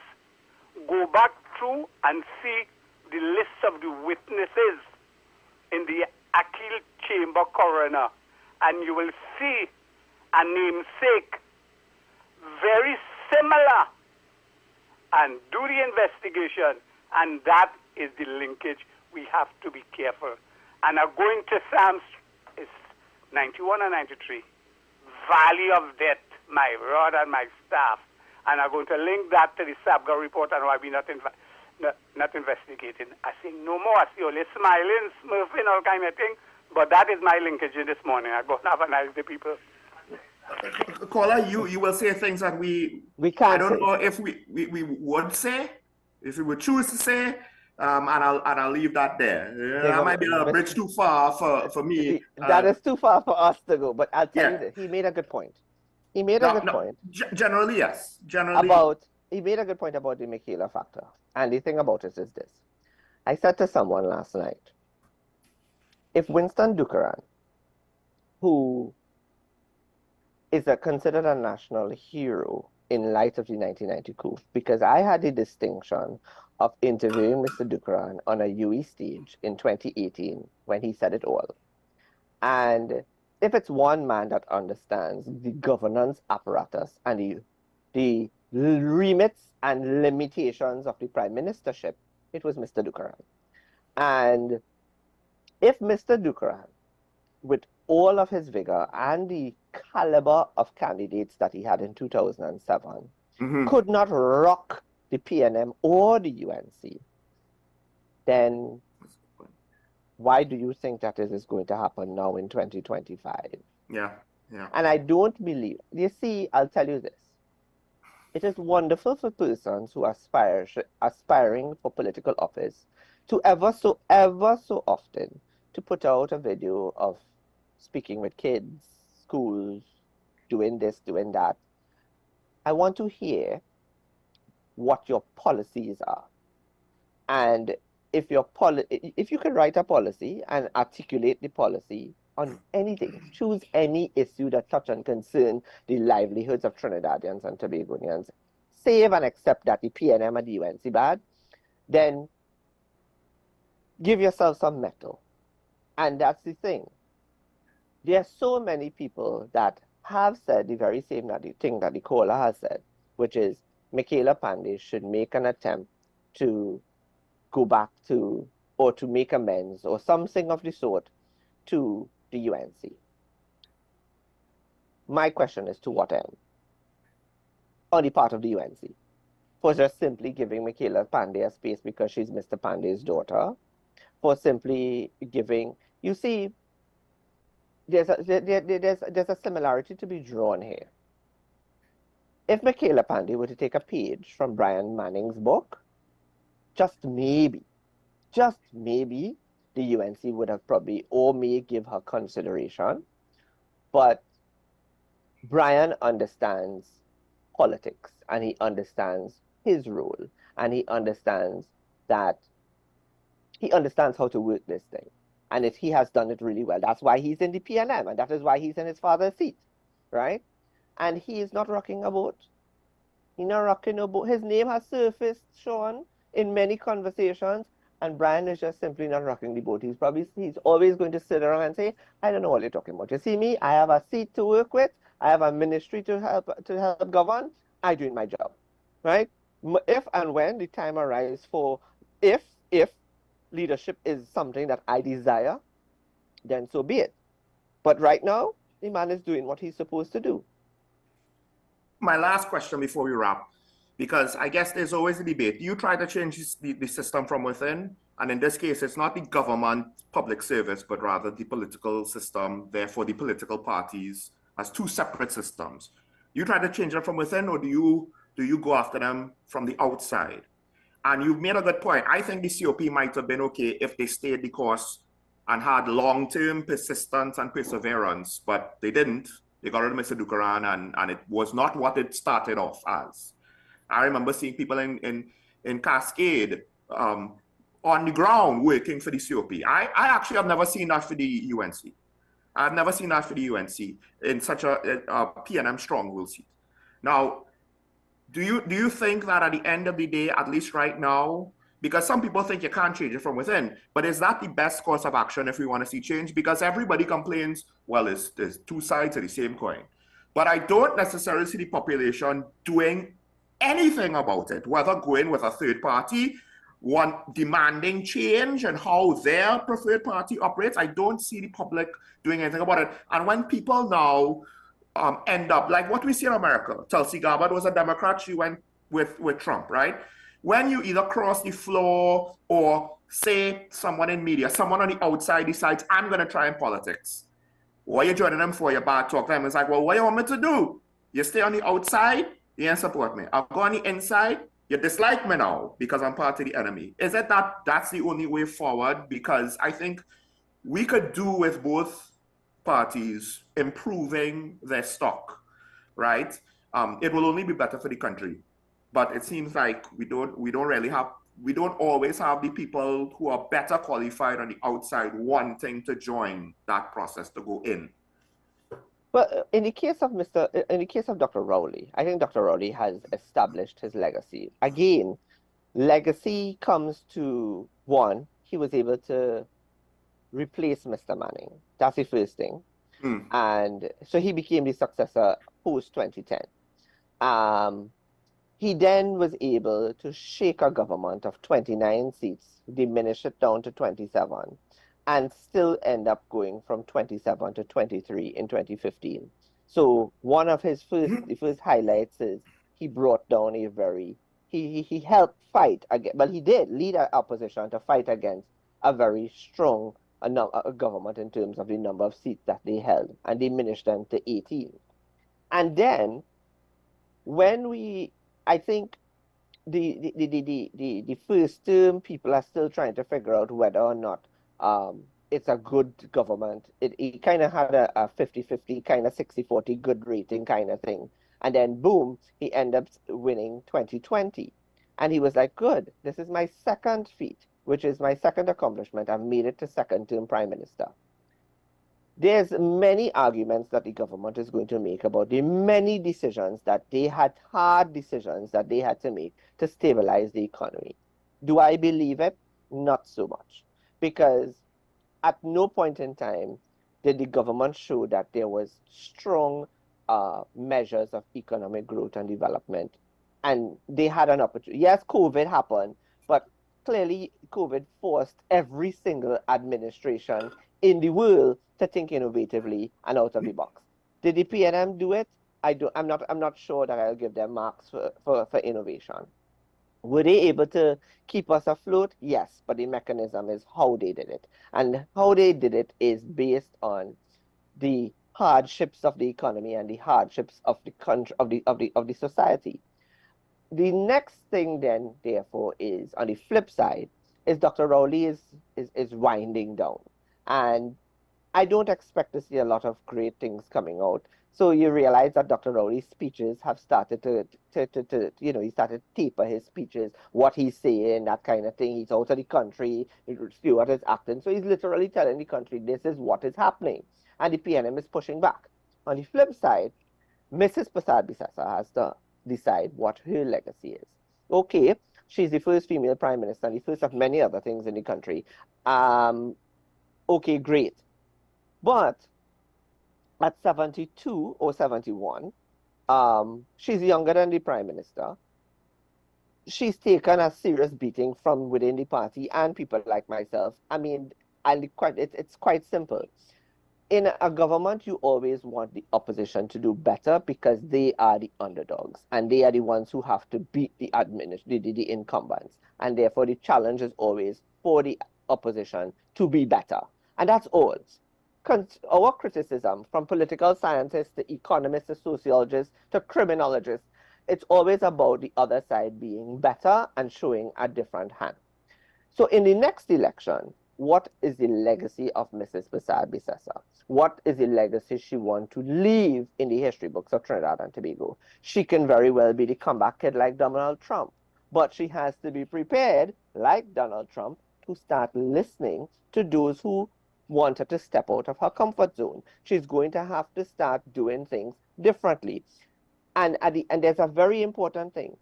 Go back through and see the list of the witnesses in the Akil Chamber coroner, and you will see a namesake very similar, and do the investigation, and that is the linkage. We have to be careful. And I'm going to Sam's, is 91 or 93, Valley of Death, my rod and my staff. And I'm going to link that to the Sabga report and why we're not investigating. I say no more. I see only smiling, smurfing, all kind of thing. But that is my linkage in this morning. I'm going to have a nice day, people. Caller, you will say things that we can't. I don't know if we would say, if we would choose to say, and I'll leave that there. That might be a bridge too far for me. That is too far for us to go. But I'll tell you this: he made a good point. He made a good point. Generally, yes. Generally, he made a good point about the Michaela factor. And the thing about it is this: I said to someone last night, if Winston Dukaran, who is considered a national hero in light of the 1990 coup, because I had the distinction of interviewing Mr. Dukaran on a UE stage in 2018 when he said it all. And if it's one man that understands the governance apparatus and the remits and limitations of the prime ministership, it was Mr. Dukaran. And if Mr. Dukaran, with all of his vigor and the caliber of candidates that he had in 2007, could not rock the PNM or the UNC, then why do you think that this is going to happen now in 2025? Yeah. And I don't believe, you see, I'll tell you this. It is wonderful for persons who are aspiring for political office to ever so often to put out a video of speaking with kids, schools, doing this, doing that. I want to hear what your policies are. And if you can write a policy and articulate the policy on anything, choose any issue that touch and concern the livelihoods of Trinidadians and Tobagonians, save and accept that the PNM and the UNC bad, then give yourself some mettle. And that's the thing. There are so many people that have said the very same thing that the caller has said, which is Michaela Pandey should make an attempt to go back to, or to make amends, or something of the sort, to the UNC. My question is, to what end? On the part of the UNC. For just simply giving Michaela Pandey a space because she's Mr. Pandey's daughter, for simply giving, you see, there's a similarity to be drawn here. If Michaela Pandey were to take a page from Brian Manning's book, just maybe, the UNC would have probably, or may give her consideration. But Brian understands politics, and he understands his role, and he understands how to work this thing. And he has done it really well. That's why he's in the PNM, and that is why he's in his father's seat, right? And he is not rocking a boat. He's not rocking a boat. His name has surfaced, Sean, in many conversations, and Brian is just simply not rocking the boat. He's always going to sit around and say, I don't know what you're talking about. You see me? I have a seat to work with. I have a ministry to help govern. I'm doing my job, right? If and when the time arrives for if leadership is something that I desire, then so be it. But right now, the man is doing what he's supposed to do. My last question before we wrap, because I guess there's always a debate. You try to change the system from within, and in this case, it's not the government public service, but rather the political system, therefore the political parties, as two separate systems. You try to change them from within, or do you go after them from the outside? And you've made a good point. I think the COP might have been okay if they stayed the course and had long-term persistence and perseverance, but they didn't. They got rid of Mr. Dukaran, and it was not what it started off as. I remember seeing people in Cascade on the ground working for the COP. I actually have never seen that for the UNC. I've never seen that for the UNC in such a PNM stronghold seat. Now, do you think that at the end of the day, at least right now, because some people think you can't change it from within, but is that the best course of action if we want to see change? Because everybody complains, well, there's two sides of the same coin. But I don't necessarily see the population doing anything about it, whether going with a third party, one demanding change and how their preferred party operates. I don't see the public doing anything about it. And when people now end up, like what we see in America, Tulsi Gabbard was a Democrat, she went with Trump, right? When you either cross the floor or say someone in media, someone on the outside decides, I'm going to try in politics. What are you joining them for? You bad talk them. It's like, well, what do you want me to do? You stay on the outside, you ain't support me. I'll go on the inside, you dislike me now because I'm part of the enemy. Is it that that's the only way forward? Because I think we could do with both parties improving their stock, right? It will only be better for the country. But it seems like we don't always have the people who are better qualified on the outside wanting to join that process to go in. Well, in the case of Dr. Rowley, I think Dr. Rowley has established his legacy. Again, legacy comes to one, he was able to replace Mr. Manning. That's the first thing. And so he became the successor post 2010. He then was able to shake a government of 29 seats, diminish it down to 27, and still end up going from 27 to 23 in 2015. So one of his first highlights is he brought down a very he helped fight against, well, he did lead our opposition to fight against a very strong a government in terms of the number of seats that they held, and diminished them to 18. And then when I think the first term, people are still trying to figure out whether or not it's a good government. It kind of had a 50-50, kind of 60-40 good rating kind of thing. And then boom, he ended up winning 2020. And he was like, good, this is my second feat, which is my second accomplishment. I've made it to second term prime minister. There's many arguments that the government is going to make about the many decisions that they had, hard decisions that they had to make to stabilize the economy. Do I believe it? Not so much. Because at no point in time did the government show that there was strong measures of economic growth and development. And they had an opportunity. Yes, COVID happened, but clearly COVID forced every single administration in the world to think innovatively and out of the box. Did the PNM do it? I'm not sure that I'll give them marks for innovation. Were they able to keep us afloat? Yes, but the mechanism is how they did it. And how they did it is based on the hardships of the economy and the hardships of the country, of the society. The next thing then, therefore, is on the flip side, is Dr. Rowley is winding down. And I don't expect to see a lot of great things coming out. So you realize that Dr. Rowley's speeches have started to he started to taper his speeches, what he's saying, that kind of thing. He's out of the country, Stewart is acting. So he's literally telling the country, this is what is happening. And the PNM is pushing back. On the flip side, Mrs. Prasad-Bissessar has to decide what her legacy is. Okay, she's the first female prime minister and the first of many other things in the country. Okay, great. But at 72 or 71, she's younger than the prime minister. She's taken a serious beating from within the party and people like myself. I mean, it's quite simple. In a government, you always want the opposition to do better because they are the underdogs and they are the ones who have to beat the incumbents. And therefore, the challenge is always for the opposition to be better. And that's all. Our criticism, from political scientists to economists to sociologists to criminologists, it's always about the other side being better and showing a different hand. So in the next election, what is the legacy of Mrs. Prasad-Bissessar? What is the legacy she wants to leave in the history books of Trinidad and Tobago? She can very well be the comeback kid like Donald Trump, but she has to be prepared, like Donald Trump, to start listening to those who want her to step out of her comfort zone. She's going to have to start doing things differently. And there's a very important thing.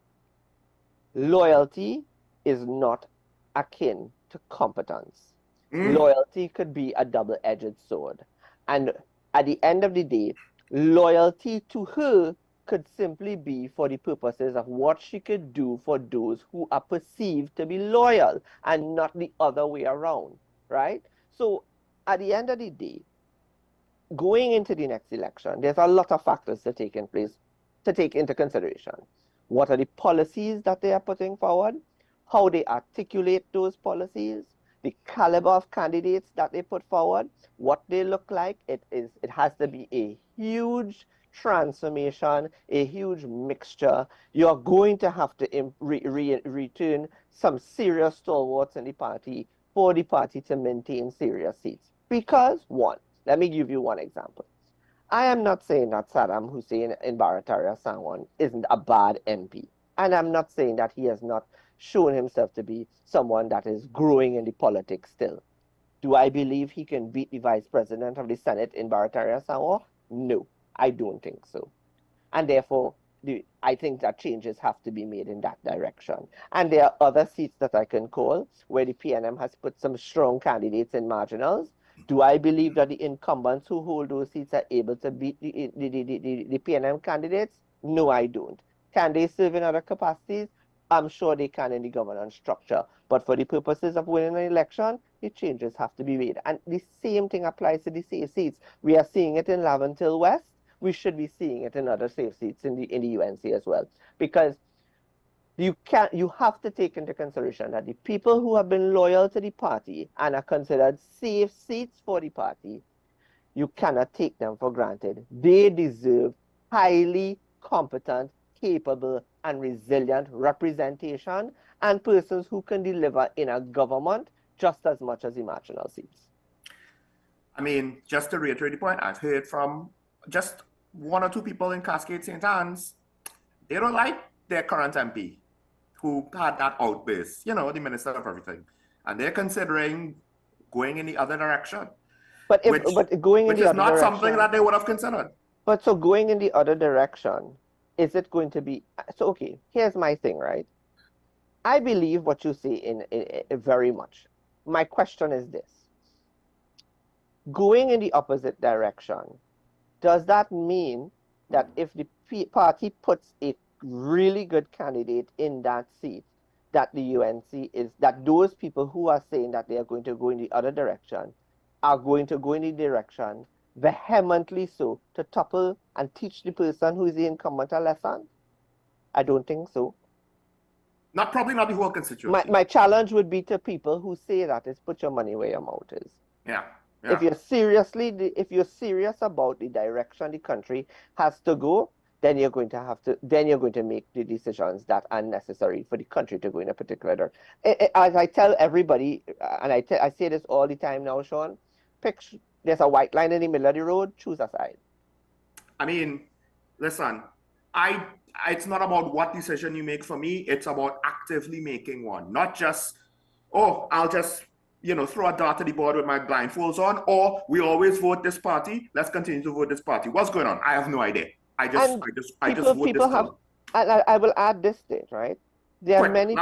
Loyalty is not akin to competence. Loyalty could be a double-edged sword. And at the end of the day, loyalty to her could simply be for the purposes of what she could do for those who are perceived to be loyal and not the other way around, right? So at the end of the day, going into the next election, there's a lot of factors to take into consideration. What are the policies that they are putting forward? How they articulate those policies? The caliber of candidates that they put forward, what they look like. It has to be a huge transformation, a huge mixture. You're going to have to return some serious stalwarts in the party for the party to maintain serious seats. Because, one, let me give you one example. I am not saying that Saddam Hussein in Barataria Sangwan isn't a bad MP. And I'm not saying that he has not shown himself to be someone that is growing in the politics still. Do I believe he can beat the vice president of the Senate in Barataria Sangwan? No. I don't think so. And therefore, I think that changes have to be made in that direction. And there are other seats that I can call where the PNM has put some strong candidates in marginals. Do I believe that the incumbents who hold those seats are able to beat the PNM candidates? No, I don't. Can they serve in other capacities? I'm sure they can in the governance structure. But for the purposes of winning an election, the changes have to be made. And the same thing applies to the safe seats. We are seeing it in Laventille West. We should be seeing it in other safe seats in the UNC as well. Because you have to take into consideration that the people who have been loyal to the party and are considered safe seats for the party, you cannot take them for granted. They deserve highly competent, capable, and resilient representation and persons who can deliver in a government just as much as the marginal seats. I mean, just to reiterate the point, I've heard from just one or two people in Cascade St. Anne's. They don't like their current MP who had that outburst, you know, the Minister of Everything. And they're considering going in the other direction. But going in the other direction, which is not something that they would have considered. But so going in the other direction, is it going to be, so okay, here's my thing, right? I believe what you say in very much. My question is this. Going in the opposite direction, does that mean that if the party puts a really good candidate in that seat, that the UNC is, that those people who are saying that they are going to go in the other direction are going to go in the direction vehemently so to topple and teach the person who is the incumbent a lesson? I don't think so. Probably not the whole constituency. My challenge would be to people who say that is put your money where your mouth is. Yeah. If you're serious about the direction the country has to go, then you're going to make the decisions that are necessary for the country to go in a particular direction. As I tell everybody, and I say this all the time now, Sean, there's a white line in the middle of the road, choose a side. I mean, listen, it's not about what decision you make for me, it's about actively making one. Not just, oh, I'll just, you know, throw a dart at the board with my blindfolds on, or we always vote this party, let's continue to vote this party. What's going on? I have no idea. I just vote this color. And I will add this date, right? There are many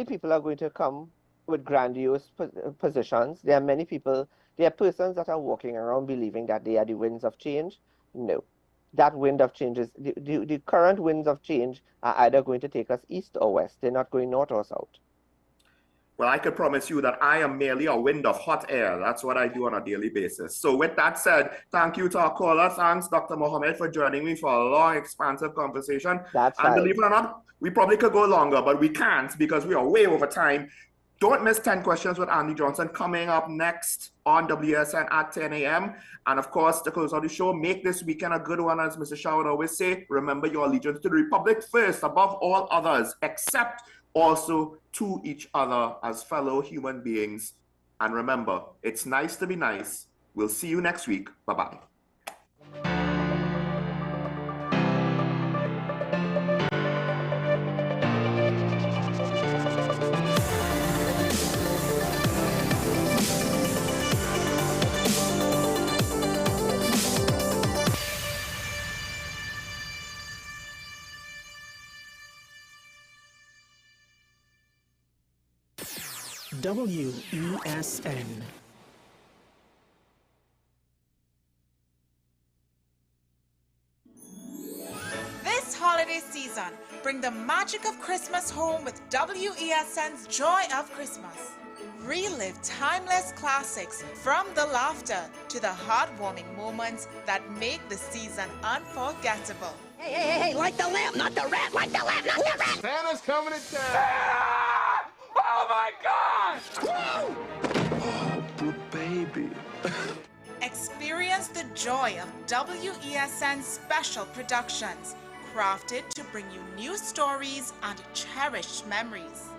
people are going to come with grandiose positions. There are persons that are walking around believing that they are the winds of change. No. That wind of change is, the current winds of change are either going to take us east or west. They're not going north or south. Well, I can promise you that I am merely a wind of hot air. That's what I do on a daily basis. So with that said, thank you to our caller. Thanks, Dr. Mohammed, for joining me for a long, expansive conversation. That's and right. Believe it or not, we probably could go longer, but we can't because we are way over time. Don't miss 10 Questions with Andy Johnson coming up next on WSN at 10 a.m. And of course, to close out the show, make this weekend a good one, as Mr. Shah would always say. Remember your allegiance to the Republic first, above all others, except also to each other as fellow human beings. And remember, it's nice to be nice. We'll see you next week. Bye-bye. WESN. This holiday season, bring the magic of Christmas home with WESN's Joy of Christmas. Relive timeless classics from the laughter to the heartwarming moments that make the season unforgettable. Hey, light the lamp, not the rat, light the lamp, not the rat! Santa's coming to town! Santa! Oh my God! Oh, baby. Experience the joy of WESN special productions, crafted to bring you new stories and cherished memories.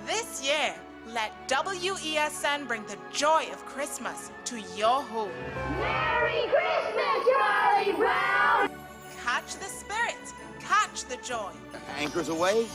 This year, let WESN bring the joy of Christmas to your home. Merry Christmas, Charlie Brown! Catch the spirit, catch the joy. Anchors away.